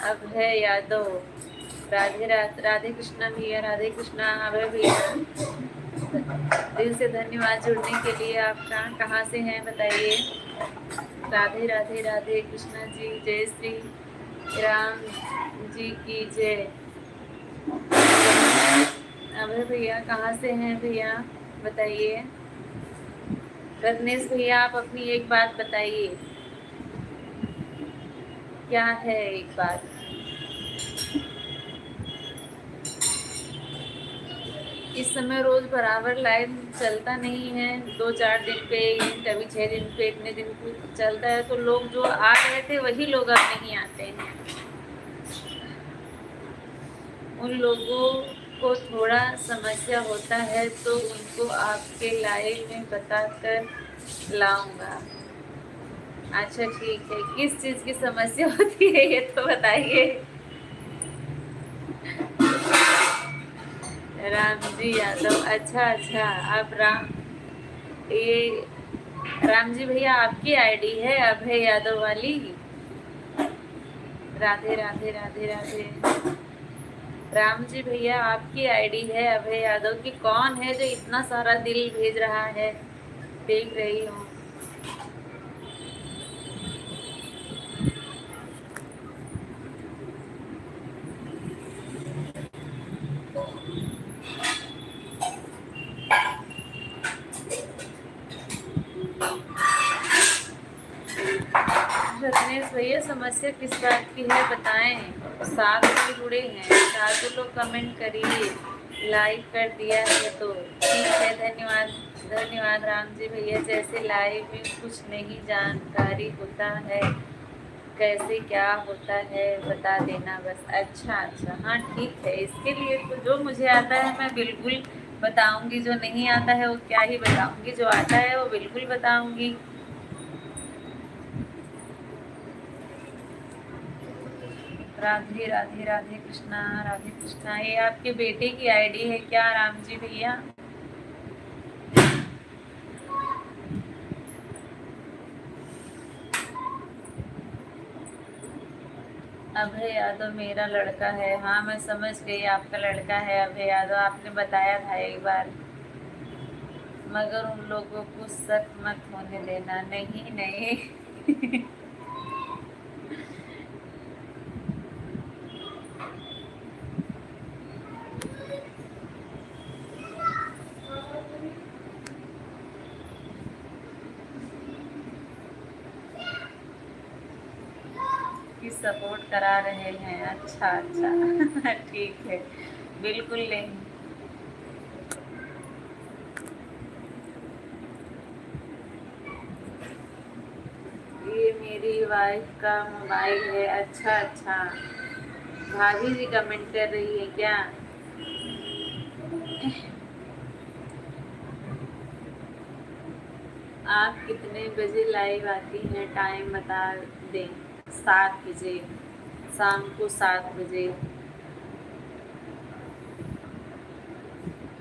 अभय यादव, राधे कृष्णा भैया, राधे कृष्णा। अभय भैया, दिल से धन्यवाद जुड़ने के लिए आपका। कहाँ से हैं बताइए। राधे राधे राधे कृष्णा जी, जय श्री राम जी की जय। अभय भैया कहाँ से हैं भैया बताइए। रत्नेश भैया आप अपनी एक बात बताइए, क्या है एक बात। इस समय रोज बराबर लाइव चलता नहीं है, 2-4 दिन पे, कभी 6 दिन पे, इतने दिन पे चलता है, तो लोग जो आ रहे थे वही लोग अब नहीं आते हैं। उन लोगों को थोड़ा समस्या होता है तो उनको आपके लाइव में बताकर लाऊंगा। अच्छा ठीक है, किस चीज़ की समस्या होती है ये तो बताइए। राम जी यादव, अच्छा अच्छा, आप ये राम जी भैया आपकी आईडी है अभय यादव वाली। राधे राधे राधे राधे। राम जी भैया आपकी आईडी है अभय यादव की। कौन है जो इतना सारा दिल भेज रहा है, देख रही हूँ। रत्नेश भैया समस्या किस बात की है बताएं। 7 लोग जुड़े हैं, 7 लोग कमेंट करिए, लाइक कर दिया है तो ठीक है। धन्यवाद धन्यवाद राम जी भैया। जैसे लाइव में कुछ नहीं जानकारी होता है, कैसे क्या होता है बता देना बस। अच्छा अच्छा, हाँ ठीक है। इसके लिए तो जो मुझे आता है मैं बिल्कुल बताऊंगी, जो नहीं आता है वो क्या ही बताऊंगी, जो आता है वो बिल्कुल बताऊंगी। राधे राधे राधे कृष्णा, राधे कृष्णा। ये आपके बेटे की आईडी है क्या राम जी भैया। अभय यादव मेरा लड़का है। हाँ मैं समझ गई, आपका लड़का है अभय यादव, आपने बताया था एक बार। मगर उन लोगों को शक मत होने देना। नहीं नहीं कि सपोर्ट करा रहे हैं। अच्छा अच्छा ठीक है, बिल्कुल नहीं। ये मेरी वाइफ का मोबाइल है। अच्छा अच्छा, भाभी जी कमेंट कर रही है क्या। आप कितने बजे लाइव आती हैं, टाइम बता दें। 7 बजे, शाम को 7 बजे।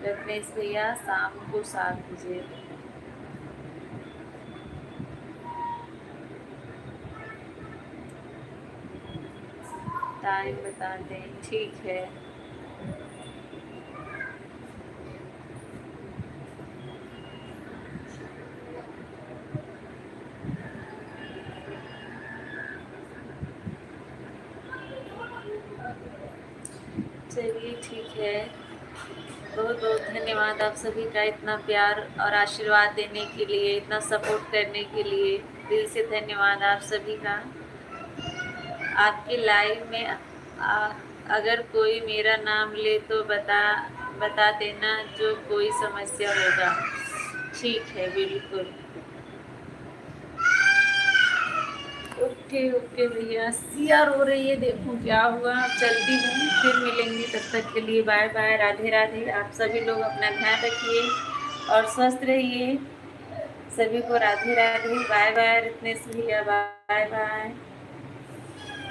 रत्नेश भैया शाम को 7 बजे। टाइम बता दें। ठीक है। चलिए ठीक है। बहुत बहुत धन्यवाद आप सभी का इतना प्यार और आशीर्वाद देने के लिए, इतना सपोर्ट करने के लिए। दिल से धन्यवाद आप सभी का। आपकी लाइव में अगर कोई मेरा नाम ले तो बता देना, जो कोई समस्या होगा। ठीक है, बिल्कुल। ओके ओके भैया, शेयर हो रही है, देखो क्या हुआ। चलती हूँ, फिर मिलेंगे, तब तक के लिए बाय बाय, राधे राधे। आप सभी लोग अपना ध्यान रखिए और स्वस्थ रहिए। सभी को राधे राधे, बाय बाय। रितनेश भैया, बाय बाय।